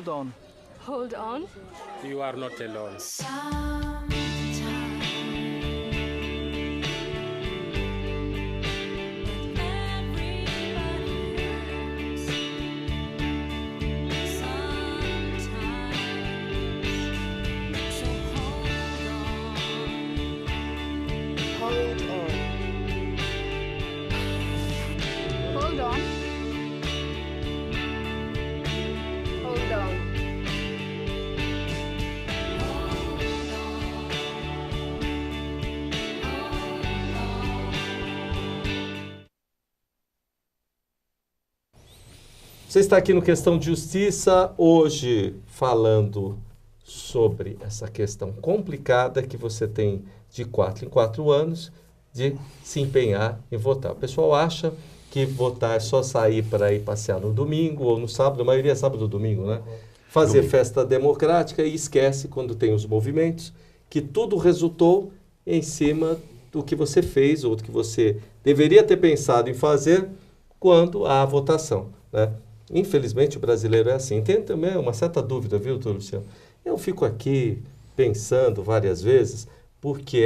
Hold on. Hold on. You are not alone. Sometimes everybody hurts. Sometimes, so hold on. Hold on. Hold on. Você está aqui no Questão de Justiça, hoje falando sobre essa questão complicada que você tem de 4 em 4 anos de se empenhar em votar. O pessoal acha que votar é só sair para ir passear no domingo ou no sábado, a maioria é sábado ou domingo, né? Fazer festa democrática e esquece, quando tem os movimentos, que tudo resultou em cima do que você fez ou do que você deveria ter pensado em fazer quando há a votação, né? Infelizmente o brasileiro é assim. Tem também uma certa dúvida, viu, doutor Luciano? Eu fico aqui pensando várias vezes por que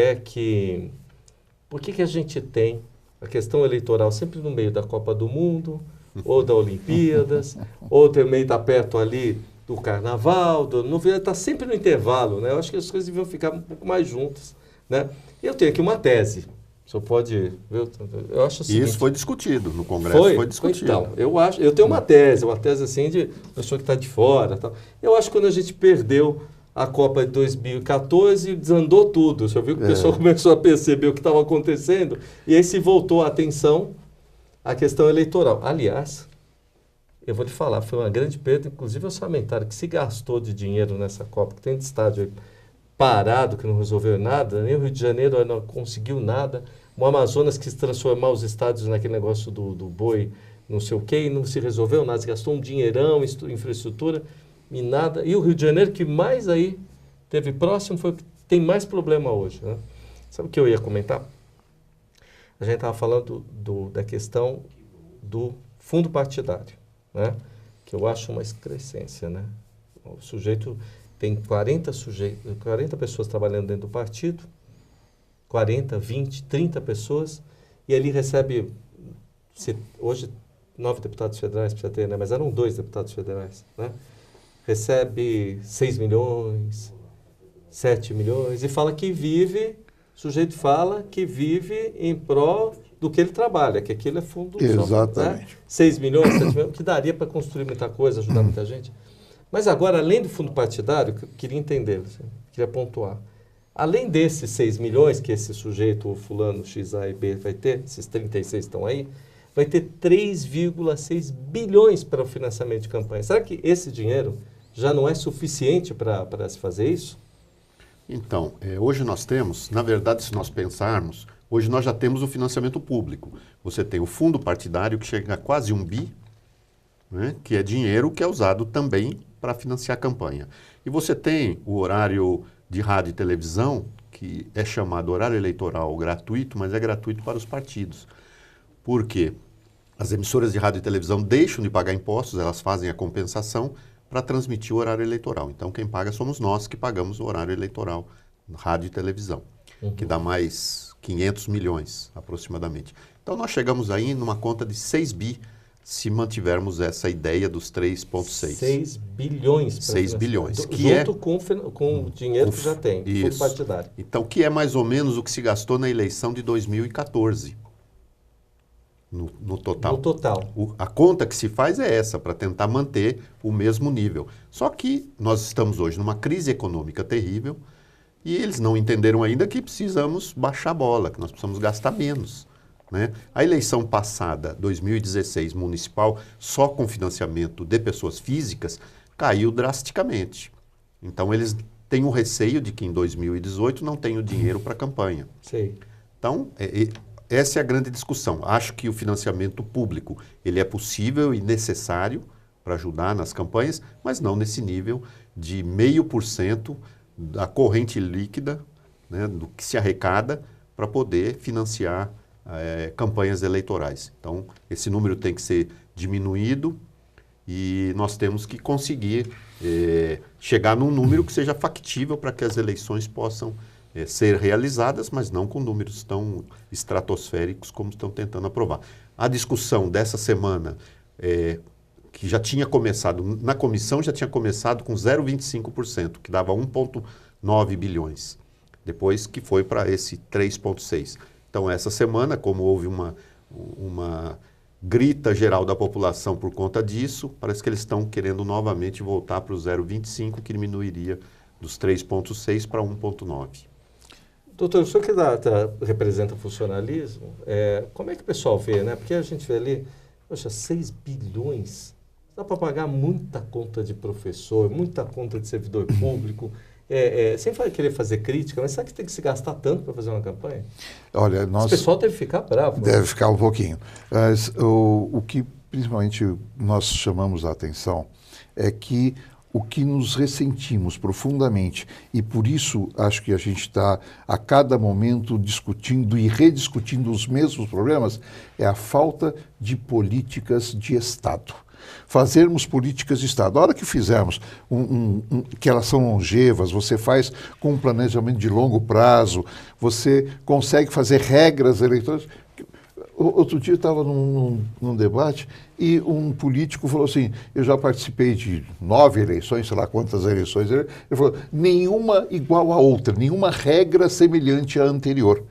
a gente tem a questão eleitoral sempre no meio da Copa do Mundo, ou da Olimpíadas, ou também está perto ali do Carnaval, está sempre no intervalo, né? Eu acho que as coisas deviam ficar um pouco mais juntas, né? Eu tenho aqui uma tese. O senhor pode... Eu acho o seguinte, isso foi discutido no Congresso, foi discutido. Então, eu tenho uma tese assim de pessoa que está de fora. Tal. Eu acho que quando a gente perdeu a Copa de 2014, desandou tudo. O senhor viu que o pessoal começou a perceber o que estava acontecendo e aí se voltou a atenção à questão eleitoral. Aliás, eu vou lhe falar, foi uma grande perda, inclusive orçamentária, que se gastou de dinheiro nessa Copa, que tem de estádio aí parado, que não resolveu nada, nem o Rio de Janeiro não conseguiu nada, o Amazonas quis transformar os estádios naquele negócio do boi, não sei o quê, e não se resolveu nada, se gastou um dinheirão, infraestrutura, e nada. E o Rio de Janeiro, que mais aí teve próximo, foi o que tem mais problema hoje, né? Sabe o que eu ia comentar? A gente estava falando da questão do fundo partidário, né? Que eu acho uma excrescência, né? O sujeito... Tem 40 pessoas trabalhando dentro do partido, 40, 20, 30 pessoas, e ele recebe, hoje 9 deputados federais precisa ter, né? Mas eram 2 deputados federais, né? Recebe 6 milhões, 7 milhões, e fala que vive, o sujeito fala que vive em prol do que ele trabalha, que aquilo é fundo... Exatamente. Né? 6 milhões, 7 milhões, que daria para construir muita coisa, ajudar muita gente. Mas agora, além do fundo partidário, eu queria entender, queria pontuar. Além desses 6 milhões que esse sujeito, o fulano X, A e B vai ter, esses 36 estão aí, vai ter 3,6 bilhões para o financiamento de campanha. Será que esse dinheiro já não é suficiente para se fazer isso? Então, hoje nós temos, na verdade, se nós pensarmos, hoje nós já temos o financiamento público. Você tem o fundo partidário que chega a quase 1 bi, né, que é dinheiro que é usado também para financiar a campanha. E você tem o horário de rádio e televisão, que é chamado horário eleitoral gratuito, mas é gratuito para os partidos. Por quê? As emissoras de rádio e televisão deixam de pagar impostos, elas fazem a compensação para transmitir o horário eleitoral. Então, quem paga somos nós que pagamos o horário eleitoral, rádio e televisão, que dá mais 500 milhões aproximadamente. Então, nós chegamos aí numa conta de 6 bi, se mantivermos essa ideia dos 3,6. 6 bilhões. 6 bilhões. Junto com o dinheiro que já tem, fundo partidário. Então, que é mais ou menos o que se gastou na eleição de 2014, no total. No total. A conta que se faz é essa, para tentar manter o mesmo nível. Só que nós estamos hoje numa crise econômica terrível e eles não entenderam ainda que precisamos baixar a bola, que nós precisamos gastar menos. Né? A eleição passada, 2016, municipal, só com financiamento de pessoas físicas, caiu drasticamente. Então, eles têm um receio de que em 2018 não tenham dinheiro para a campanha. Sei. Então, essa é a grande discussão. Acho que o financiamento público ele é possível e necessário para ajudar nas campanhas, mas não nesse nível de 0,5% da corrente líquida, né, do que se arrecada para poder financiar campanhas eleitorais. Então, esse número tem que ser diminuído e nós temos que conseguir chegar num número que seja factível para que as eleições possam ser realizadas, mas não com números tão estratosféricos como estão tentando aprovar. A discussão dessa semana, que já tinha começado, na comissão já tinha começado com 0,25%, que dava 1,9 bilhões, depois que foi para esse 3,6%. Então, essa semana, como houve uma grita geral da população por conta disso, parece que eles estão querendo novamente voltar para o 0,25, que diminuiria dos 3,6 para 1,9. Doutor, o senhor que representa o funcionalismo, como é que o pessoal vê, né? Porque a gente vê ali, poxa, 6 bilhões, dá para pagar muita conta de professor, muita conta de servidor público, sem querer fazer crítica, mas será que tem que se gastar tanto para fazer uma campanha? Olha, Esse pessoal deve ficar bravo. Né? Deve ficar um pouquinho. Mas o que principalmente nós chamamos a atenção é que o que nos ressentimos profundamente, e por isso acho que a gente está a cada momento discutindo e rediscutindo os mesmos problemas, é a falta de políticas de Estado. Fazermos políticas de Estado. A hora que fizermos, que elas são longevas, você faz com um planejamento de longo prazo, você consegue fazer regras eleitorais. Outro dia eu estava num debate e um político falou assim, eu já participei de 9 eleições, sei lá quantas eleições, ele falou, nenhuma igual à outra, nenhuma regra semelhante à anterior.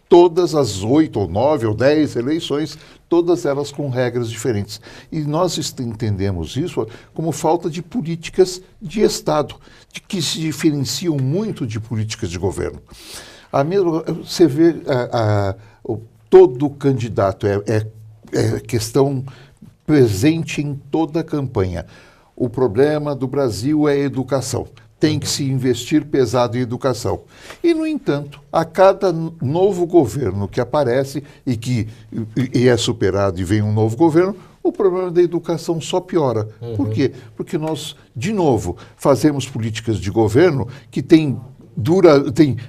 Todas as 8 ou 9 ou 10 eleições, todas elas com regras diferentes. E nós entendemos isso como falta de políticas de Estado, que se diferenciam muito de políticas de governo. Você vê todo candidato, é questão presente em toda a campanha. O problema do Brasil é a educação. Tem que se investir pesado em educação. E, no entanto, a cada novo governo que aparece e é superado e vem um novo governo, o problema da educação só piora. Por quê? Porque nós, de novo, fazemos políticas de governo que tem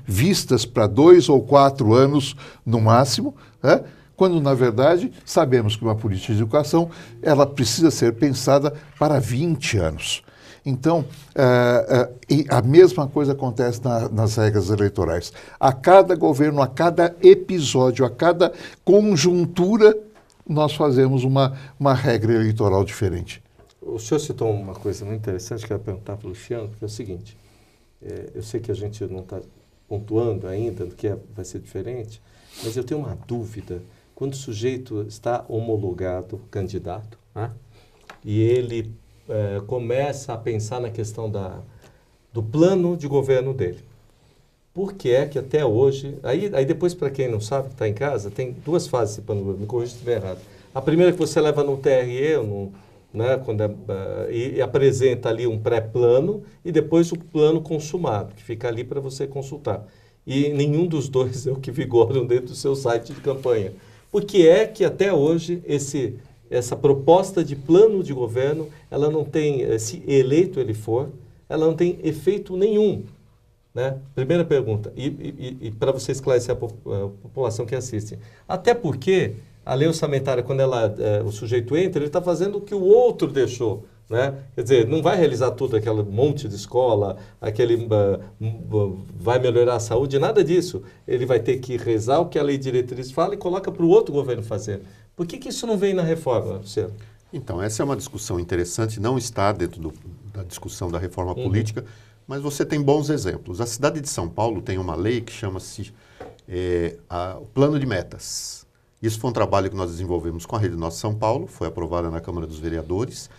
vistas para 2 ou 4 anos no máximo, né? Quando, na verdade, sabemos que uma política de educação ela precisa ser pensada para 20 anos. Então, e a mesma coisa acontece nas regras eleitorais. A cada governo, a cada episódio, a cada conjuntura, nós fazemos uma regra eleitoral diferente. O senhor citou uma coisa muito interessante que eu ia perguntar para o Luciano, que é o seguinte, eu sei que a gente não está pontuando ainda do que vai ser diferente, mas eu tenho uma dúvida. Quando o sujeito está homologado candidato, né, e ele começa a pensar na questão do plano de governo dele. Por que é que até hoje... Aí depois, para quem não sabe, que está em casa, tem 2 fases esse plano de governo, me corrija se estiver errado. A primeira é que você leva no TRE, né, e apresenta ali um pré-plano, e depois o plano consumado, que fica ali para você consultar. E nenhum dos dois é o que vigoram dentro do seu site de campanha. Por que é que até hoje essa proposta de plano de governo, ela não tem, se eleito ele for, ela não tem efeito nenhum, né? Primeira pergunta, e para você esclarecer a população que assiste. Até porque a lei orçamentária, quando o sujeito entra, ele está fazendo o que o outro deixou, né? Quer dizer, não vai realizar tudo, aquele monte de escola, vai melhorar a saúde, nada disso. Ele vai ter que rezar o que a lei de diretriz fala e coloca para o outro governo fazer. Por que isso não vem na reforma, Luciano? Então, essa é uma discussão interessante, não está dentro da discussão da reforma política, mas você tem bons exemplos. A cidade de São Paulo tem uma lei que chama-se o Plano de Metas. Isso foi um trabalho que nós desenvolvemos com a Rede Nossa São Paulo, foi aprovada na Câmara dos Vereadores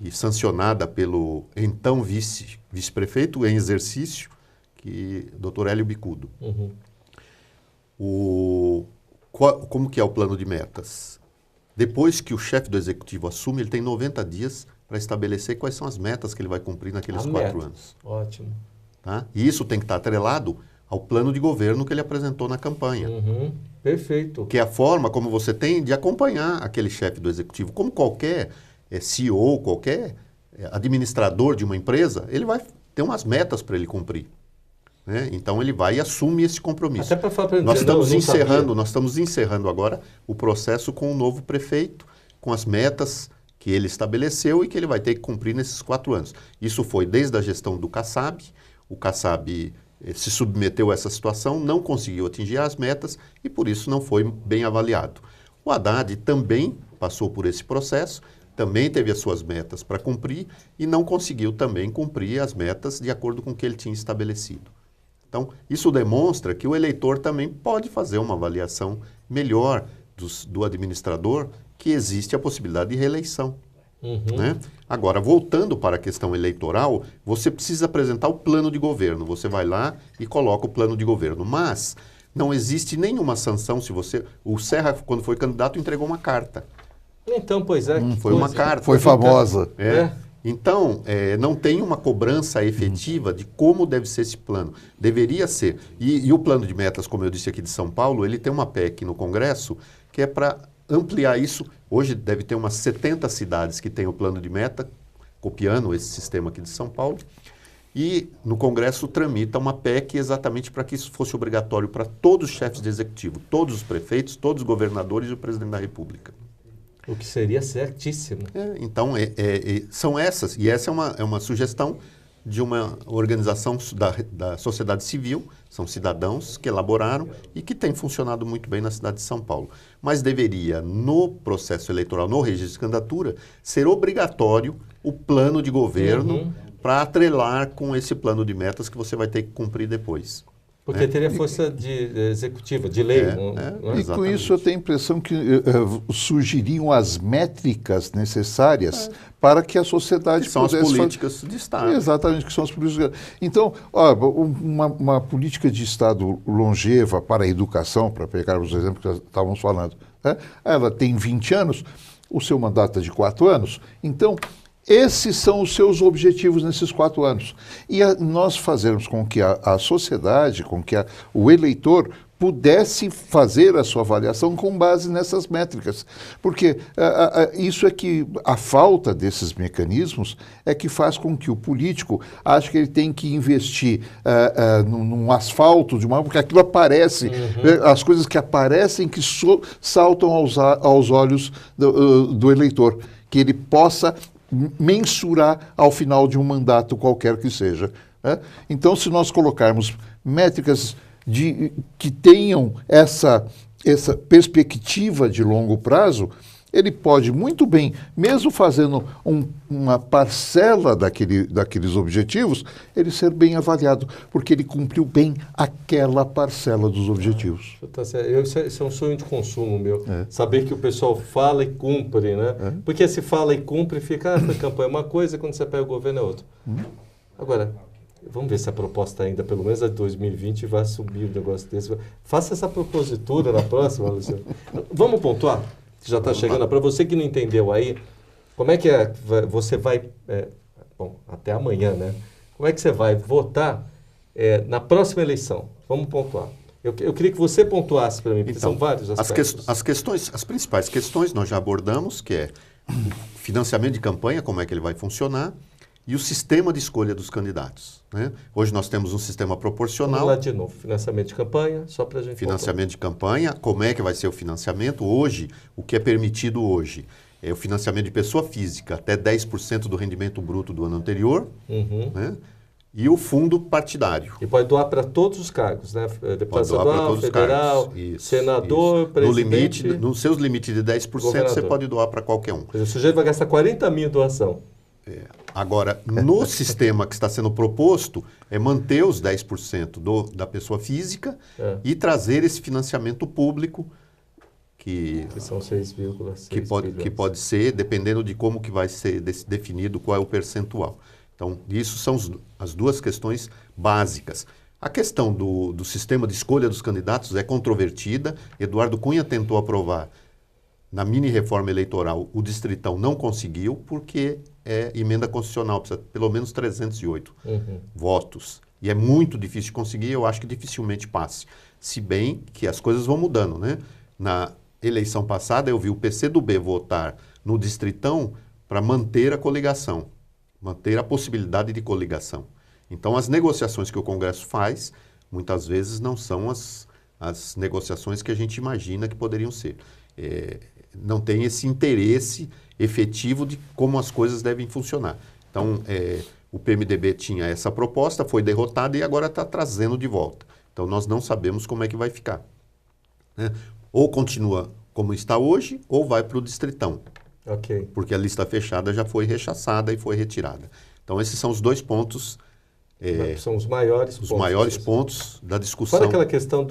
e sancionada pelo então vice-prefeito em exercício, Dr. Hélio Bicudo. Como que é o plano de metas? Depois que o chefe do executivo assume, ele tem 90 dias para estabelecer quais são as metas que ele vai cumprir naqueles 4 anos. Ótimo. Tá? E isso tem que estar atrelado ao plano de governo que ele apresentou na campanha. Perfeito. Que é a forma como você tem de acompanhar aquele chefe do executivo. Como qualquer CEO, qualquer administrador de uma empresa, ele vai ter umas metas para ele cumprir. Né? Então ele vai e assume esse compromisso. Até para falar para ele, nós estamos encerrando agora o processo com o novo prefeito, com as metas que ele estabeleceu e que ele vai ter que cumprir nesses 4 anos. Isso foi desde a gestão do Kassab. O Kassab se submeteu a essa situação, não conseguiu atingir as metas e por isso não foi bem avaliado. O Haddad também passou por esse processo, também teve as suas metas para cumprir e não conseguiu também cumprir as metas de acordo com o que ele tinha estabelecido. Então, isso demonstra que o eleitor também pode fazer uma avaliação melhor do administrador, que existe a possibilidade de reeleição. Né? Agora, voltando para a questão eleitoral, você precisa apresentar o plano de governo. Você vai lá e coloca o plano de governo. Mas não existe nenhuma sanção se você... O Serra, quando foi candidato, entregou uma carta. Então, pois é. Foi uma carta. Foi famosa. Então, não tem uma cobrança efetiva de como deve ser esse plano. Deveria ser. E o plano de metas, como eu disse aqui de São Paulo, ele tem uma PEC no Congresso que é para ampliar isso. Hoje deve ter umas 70 cidades que têm o plano de meta, copiando esse sistema aqui de São Paulo. E no Congresso tramita uma PEC exatamente para que isso fosse obrigatório para todos os chefes de executivo, todos os prefeitos, todos os governadores e o presidente da República. O que seria certíssimo. Então, são essas. E essa é uma sugestão de uma organização da sociedade civil, são cidadãos que elaboraram e que tem funcionado muito bem na cidade de São Paulo. Mas deveria, no processo eleitoral, no registro de candidatura, ser obrigatório o plano de governo para atrelar com esse plano de metas que você vai ter que cumprir depois. Porque teria força executiva, de lei. E com isso eu tenho a impressão que surgiriam as métricas necessárias para que a sociedade que são as políticas de Estado. Exatamente, que são as políticas. Então, uma política de Estado longeva para a educação, para pegarmos o exemplo que estávamos falando, ela tem 20 anos, o seu mandato é de 4 anos, então... Esses são os seus objetivos nesses 4 anos. E nós fazermos com que a sociedade, com que o eleitor pudesse fazer a sua avaliação com base nessas métricas. Porque isso é que a falta desses mecanismos é que faz com que o político ache que ele tem que investir num asfalto, porque aquilo aparece, as coisas que aparecem que saltam aos olhos do eleitor, que ele possa mensurar ao final de um mandato qualquer que seja. Então, se nós colocarmos métricas que tenham essa perspectiva de longo prazo, ele pode muito bem, mesmo fazendo uma parcela daqueles objetivos, ele ser bem avaliado, porque ele cumpriu bem aquela parcela dos objetivos. Tá certo. Isso é um sonho de consumo meu, saber que o pessoal fala e cumpre, né? Porque se fala e cumpre, fica, foi campanha uma coisa, quando você pega o governo é outra. Agora, vamos ver se a proposta ainda, pelo menos a de 2020, vai subir o negócio desse. Faça essa propositura na próxima, Luciano. Vamos pontuar? Que já está chegando. Para você que não entendeu aí, como é que você vai... bom, até amanhã, né? Como é que você vai votar na próxima eleição? Vamos pontuar. Eu queria que você pontuasse para mim, porque são vários aspectos. As principais questões nós já abordamos, que é o financiamento de campanha, como é que ele vai funcionar, e o sistema de escolha dos candidatos. Né? Hoje nós temos um sistema proporcional. Vamos lá de novo, financiamento de campanha, só para a gente... Financiamento de campanha, como é que vai ser o financiamento? Hoje, o que é permitido hoje é o financiamento de pessoa física, até 10% do rendimento bruto do ano anterior, né? E o fundo partidário. E pode doar para todos os cargos, né? Deputado estadual, federal, senador, presidente... Nos seus limites de 10%, governador. Você pode doar para qualquer um. O sujeito vai gastar 40 mil em doação. Agora, no sistema que está sendo proposto, é manter os 10% da pessoa física e trazer esse financiamento público que são 6,6 que pode ser, dependendo de como que vai ser definido, qual é o percentual. Então, isso são as duas questões básicas. A questão do sistema de escolha dos candidatos é controvertida. Eduardo Cunha tentou aprovar na mini-reforma eleitoral, o Distritão não conseguiu porque é emenda constitucional, precisa pelo menos 308 votos. E é muito difícil de conseguir, eu acho que dificilmente passe. Se bem que as coisas vão mudando, né? Na eleição passada, eu vi o PCdoB votar no Distritão para manter a coligação, manter a possibilidade de coligação. Então, as negociações que o Congresso faz, muitas vezes não são as negociações que a gente imagina que poderiam ser. não tem esse interesse efetivo de como as coisas devem funcionar. Então, o PMDB tinha essa proposta, foi derrotada e agora está trazendo de volta. Então, nós não sabemos como é que vai ficar, né? Ou continua como está hoje, ou vai para o distritão, Ok. porque a lista fechada já foi rechaçada e foi retirada. Então, esses são os dois pontos, São os maiores os pontos. maiores pontos da discussão. Fora aquela questão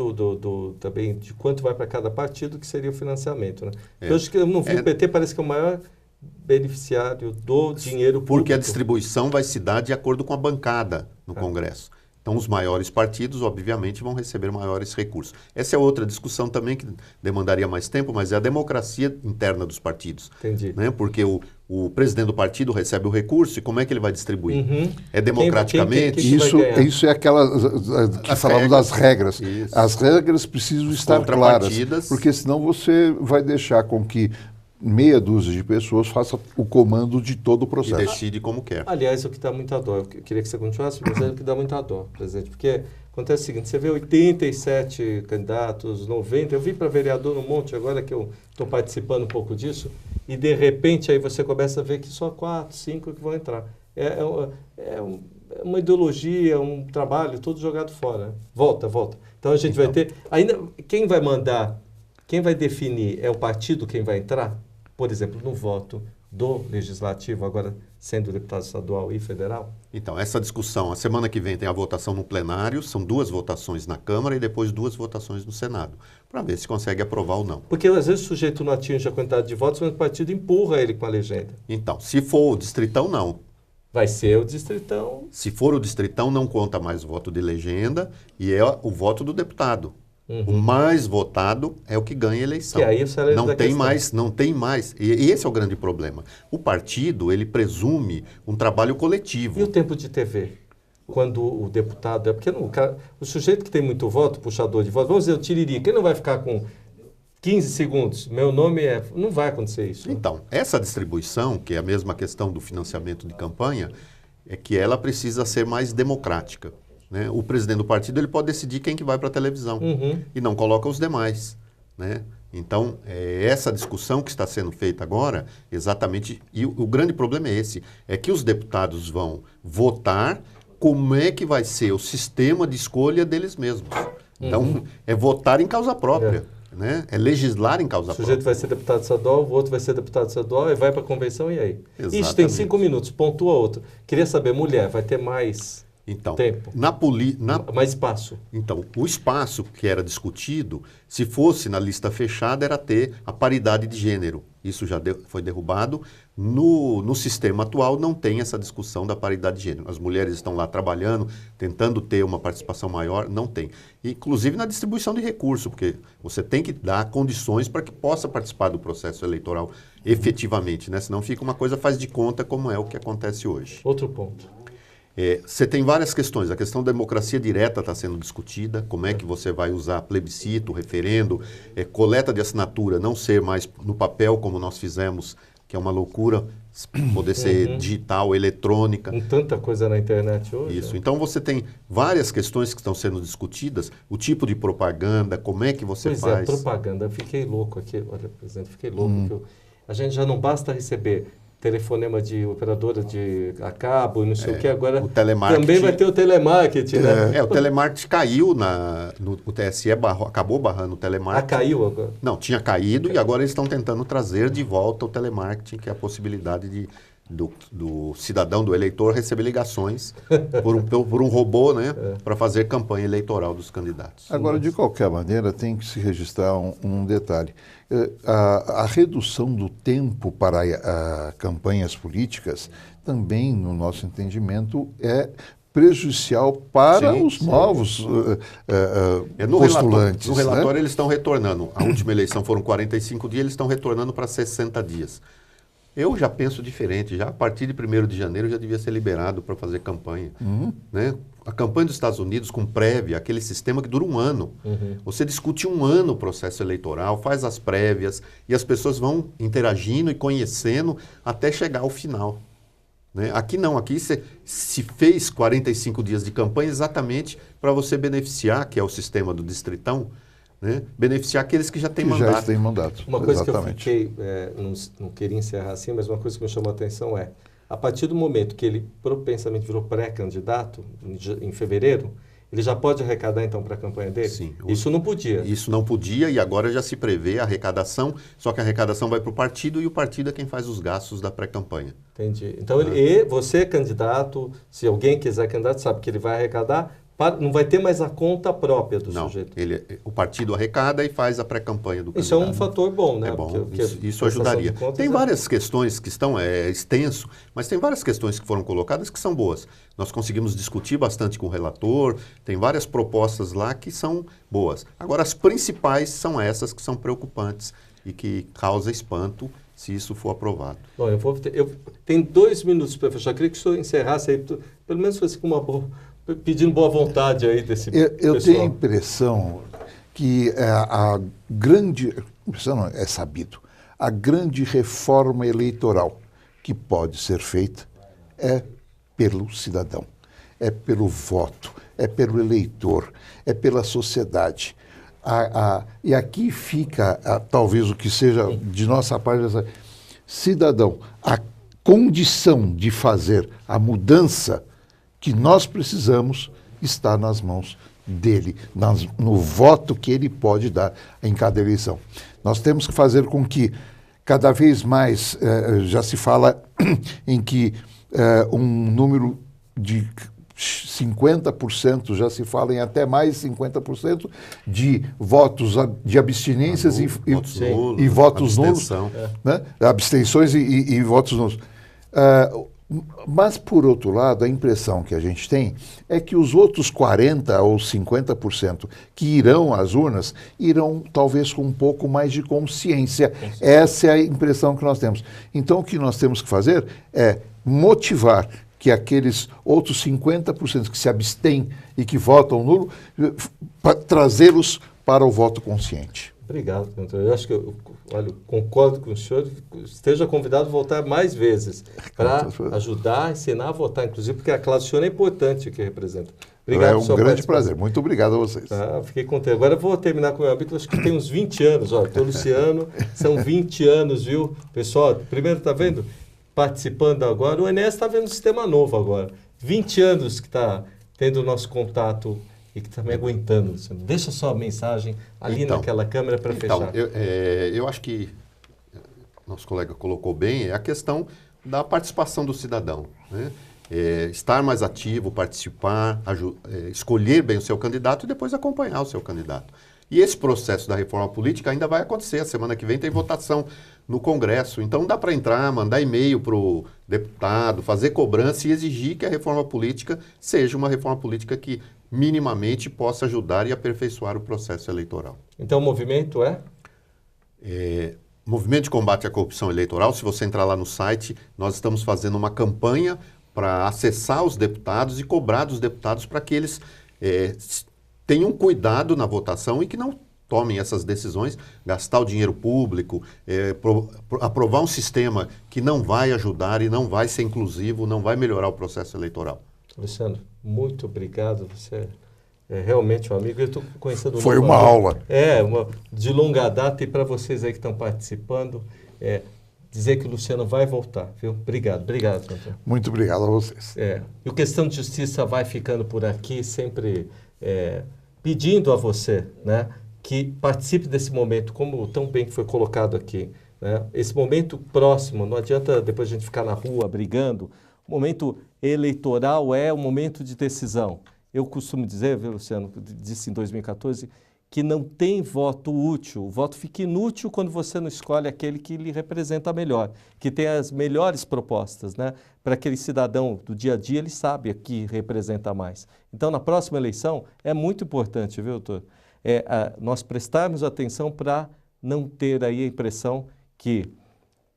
também de quanto vai para cada partido, que seria o financiamento, né? Eu acho que eu não vi o PT, parece que é o maior beneficiário do dinheiro público. Porque a distribuição vai se dar de acordo com a bancada no Congresso. Então, os maiores partidos, obviamente, vão receber maiores recursos. Essa é outra discussão também que demandaria mais tempo, mas é a democracia interna dos partidos. Entendi. Né? Porque o presidente do partido recebe o recurso e como é que ele vai distribuir? Uhum. É democraticamente? Quem vai ganhar? Isso é aquela que As falamos regras. das regras. Isso. As regras precisam estar claras, contrapartidas. porque senão você vai deixar com que meia dúzia de pessoas faça o comando de todo o E processo. decide como quer. Aliás, o que dá muita dó, eu queria que você continuasse, mas é o que dá muita dó, presidente, porque acontece o seguinte, você vê 87 candidatos, 90, eu vim para vereador no monte, agora que eu estou participando um pouco disso, e de repente aí você começa a ver que só 4, 5 que vão entrar. É uma ideologia, um trabalho todo jogado fora. Volta. Então a gente vai ter, ainda, quem vai mandar, quem vai definir é o partido quem vai entrar? Por exemplo, no voto do Legislativo, agora sendo deputado estadual e federal? Então, essa discussão, a semana que vem tem a votação no plenário, são 2 votações na Câmara e depois 2 votações no Senado, para ver se consegue aprovar ou não. Porque às vezes o sujeito não atinge a quantidade de votos, mas o partido empurra ele com a legenda. Então, se for o distritão, não. Vai ser o distritão. Se for o distritão, não conta mais o voto de legenda e é o voto do deputado. O mais votado é o que ganha a eleição. Que aí o cérebro não da tem questão. mais, não tem mais. E esse é o grande problema. O partido, ele presume um trabalho coletivo. E o tempo de TV? Quando o deputado... Porque o sujeito que tem muito voto, puxador de voto, vamos dizer, o Tiririca, ele não vai ficar com 15 segundos. Meu nome é... Não vai acontecer isso. Então, essa distribuição, que é a mesma questão do financiamento de campanha, é que ela precisa ser mais democrática, né? O presidente do partido ele pode decidir quem que vai para a televisão e não coloca os demais, né? Então, essa discussão que está sendo feita agora, exatamente, e o grande problema é esse, é que os deputados vão votar como é que vai ser o sistema de escolha deles mesmos. Então, é votar em causa própria, né? É legislar em causa O sujeito própria. vai ser deputado estadual, o outro vai ser deputado estadual, e vai para a convenção, e aí? Isso tem Exatamente. 5 minutos, pontua outro. Queria saber, mulher, vai ter mais Então, tempo? Mais espaço? Então, o espaço que era discutido, se fosse na lista fechada, era ter a paridade de gênero. Isso já foi derrubado. No sistema atual, não tem essa discussão da paridade de gênero. As mulheres estão lá trabalhando, tentando ter uma participação maior, não tem. Inclusive na distribuição de recursos, porque você tem que dar condições para que possa participar do processo eleitoral efetivamente, né? Senão fica uma coisa faz de conta, como é o que acontece hoje. Outro ponto. Você tem várias questões. A questão da democracia direta está sendo discutida. Como é que você vai usar plebiscito, referendo, coleta de assinatura, não ser mais no papel como nós fizemos, que é uma loucura, poder ser digital, eletrônica. Com tanta coisa na internet hoje. Isso. Então você tem várias questões que estão sendo discutidas. O tipo de propaganda, como é que você Pois faz. é, propaganda. Eu fiquei louco aqui. Olha, presidente, fiquei louco. A gente já não basta receber telefonema de operadora de a cabo e não sei o que, agora o telemarketing. também vai ter o telemarketing, né? O telemarketing caiu o TSE acabou barrando o telemarketing. Caiu agora? Não, tinha caído e agora eles estão tentando trazer de volta o telemarketing, que é a possibilidade do cidadão, do eleitor, receber ligações por um robô, né, para fazer campanha eleitoral dos candidatos. Agora, de qualquer maneira, tem que se registrar um detalhe. A redução do tempo para campanhas políticas também, no nosso entendimento, é prejudicial para os novos postulantes. No relatório eles estão retornando. A última eleição foram 45 dias, eles estão retornando para 60 dias. Eu já penso diferente, já a partir de 1º de janeiro já devia ser liberado para fazer campanha. Né? A campanha dos Estados Unidos com prévia, aquele sistema que dura 1 ano. Você discute 1 ano o processo eleitoral, faz as prévias e as pessoas vão interagindo e conhecendo até chegar ao final. Né? Aqui não, aqui se fez 45 dias de campanha exatamente para você beneficiar, que é o sistema do distritão, né, beneficiar aqueles que já têm Que mandato. já têm mandato. Uma coisa Exatamente. que eu fiquei, não queria encerrar assim, mas uma coisa que me chamou a atenção é, a partir do momento que ele propensamente virou pré-candidato, em fevereiro, ele já pode arrecadar então para a campanha dele? Sim. Isso não podia. Isso não podia e agora já se prevê a arrecadação, só que a arrecadação vai para o partido e o partido é quem faz os gastos da pré-campanha. Entendi. Então, e você, candidato, se alguém quiser candidato, sabe que ele vai arrecadar, não vai ter mais a conta própria do Não, sujeito. o partido arrecada e faz a pré-campanha do Isso é candidato. um fator bom, né? É bom, Porque isso prestação ajudaria. de contas Tem é- várias questões que estão, é extenso, mas tem várias questões que foram colocadas que são boas. Nós conseguimos discutir bastante com o relator, tem várias propostas lá que são boas. Agora, as principais são essas que são preocupantes e que causam espanto se isso for aprovado. Bom, eu tenho 2 minutos para fechar. Eu queria que o senhor encerrasse aí, pelo menos fosse com uma boa, pedindo boa vontade aí desse Eu pessoal. tenho a impressão que a grande, impressão não, é sabido, a grande reforma eleitoral que pode ser feita é pelo cidadão, é pelo voto, é pelo eleitor, é pela sociedade. E aqui fica, talvez o que seja de nossa parte, cidadão, a condição de fazer a mudança que nós precisamos está nas mãos dele, no voto que ele pode dar em cada eleição. Nós temos que fazer com que, cada vez mais, já se fala em que um número de 50%, já se fala em até mais 50% de votos de abstinências Votos nulos, e votos nulos, abstenção. né? Abstenções e votos nulos. Mas, por outro lado, a impressão que a gente tem é que os outros 40% ou 50% que irão às urnas, irão talvez com um pouco mais de consciência. Essa é a impressão que nós temos. Então, o que nós temos que fazer é motivar que aqueles outros 50% que se abstêm e que votam nulo, trazê-los para o voto consciente. Obrigado, doutor. Eu acho que olha, concordo com o senhor. Esteja convidado a voltar mais vezes para ajudar, ensinar a votar, inclusive, porque a classe do senhor é importante que representa. Obrigado, É um sua grande participação. prazer. Muito obrigado a vocês. Fiquei contente. Agora eu vou terminar com o meu amigo, acho que tem uns 20 anos. Olha, estou Luciano, são 20 anos, viu? Pessoal, primeiro, está vendo? Participando agora. O Enéas está vendo um sistema novo agora. 20 anos que está tendo o nosso contato e que está me aguentando, Luciano. Deixa só a mensagem ali naquela câmera para fechar. Eu acho que nosso colega colocou bem, é a questão da participação do cidadão, né? Estar mais ativo, participar, escolher bem o seu candidato e depois acompanhar o seu candidato. E esse processo da reforma política ainda vai acontecer. A semana que vem tem votação no Congresso. Então dá para entrar, mandar e-mail para o deputado, fazer cobrança e exigir que a reforma política seja uma reforma política que minimamente possa ajudar e aperfeiçoar o processo eleitoral. Então o movimento é? Movimento de Combate à Corrupção Eleitoral. Se você entrar lá no site, nós estamos fazendo uma campanha para acessar os deputados e cobrar dos deputados para que eles tenham cuidado na votação e que não tomem essas decisões, gastar o dinheiro público, aprovar um sistema que não vai ajudar e não vai ser inclusivo, não vai melhorar o processo eleitoral. Luciano, muito obrigado. Você é realmente um amigo. Eu estou conhecendo Foi novo uma amigo. aula. De longa data. E para vocês aí que estão participando, dizer que o Luciano vai voltar, viu? Obrigado, doutor. Muito obrigado a vocês. E o Questão de Justiça vai ficando por aqui, sempre pedindo a você, né, que participe desse momento, como tão bem foi colocado aqui, né? Esse momento próximo, não adianta depois a gente ficar na rua brigando. O momento eleitoral é o momento de decisão. Eu costumo dizer, viu, Luciano, disse em 2014, que não tem voto útil. O voto fica inútil quando você não escolhe aquele que lhe representa melhor, que tem as melhores propostas, né? Para aquele cidadão do dia a dia, ele sabe a que representa mais. Então, na próxima eleição, é muito importante, viu, doutor? Nós prestarmos atenção para não ter aí a impressão que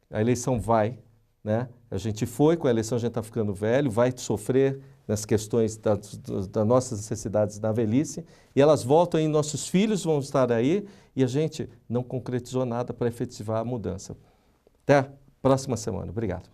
a eleição vai, né? A gente foi, com a eleição a gente está ficando velho, vai sofrer nas questões das nossas necessidades na velhice, e elas voltam e nossos filhos vão estar aí, e a gente não concretizou nada para efetivar a mudança. Até a próxima semana. Obrigado.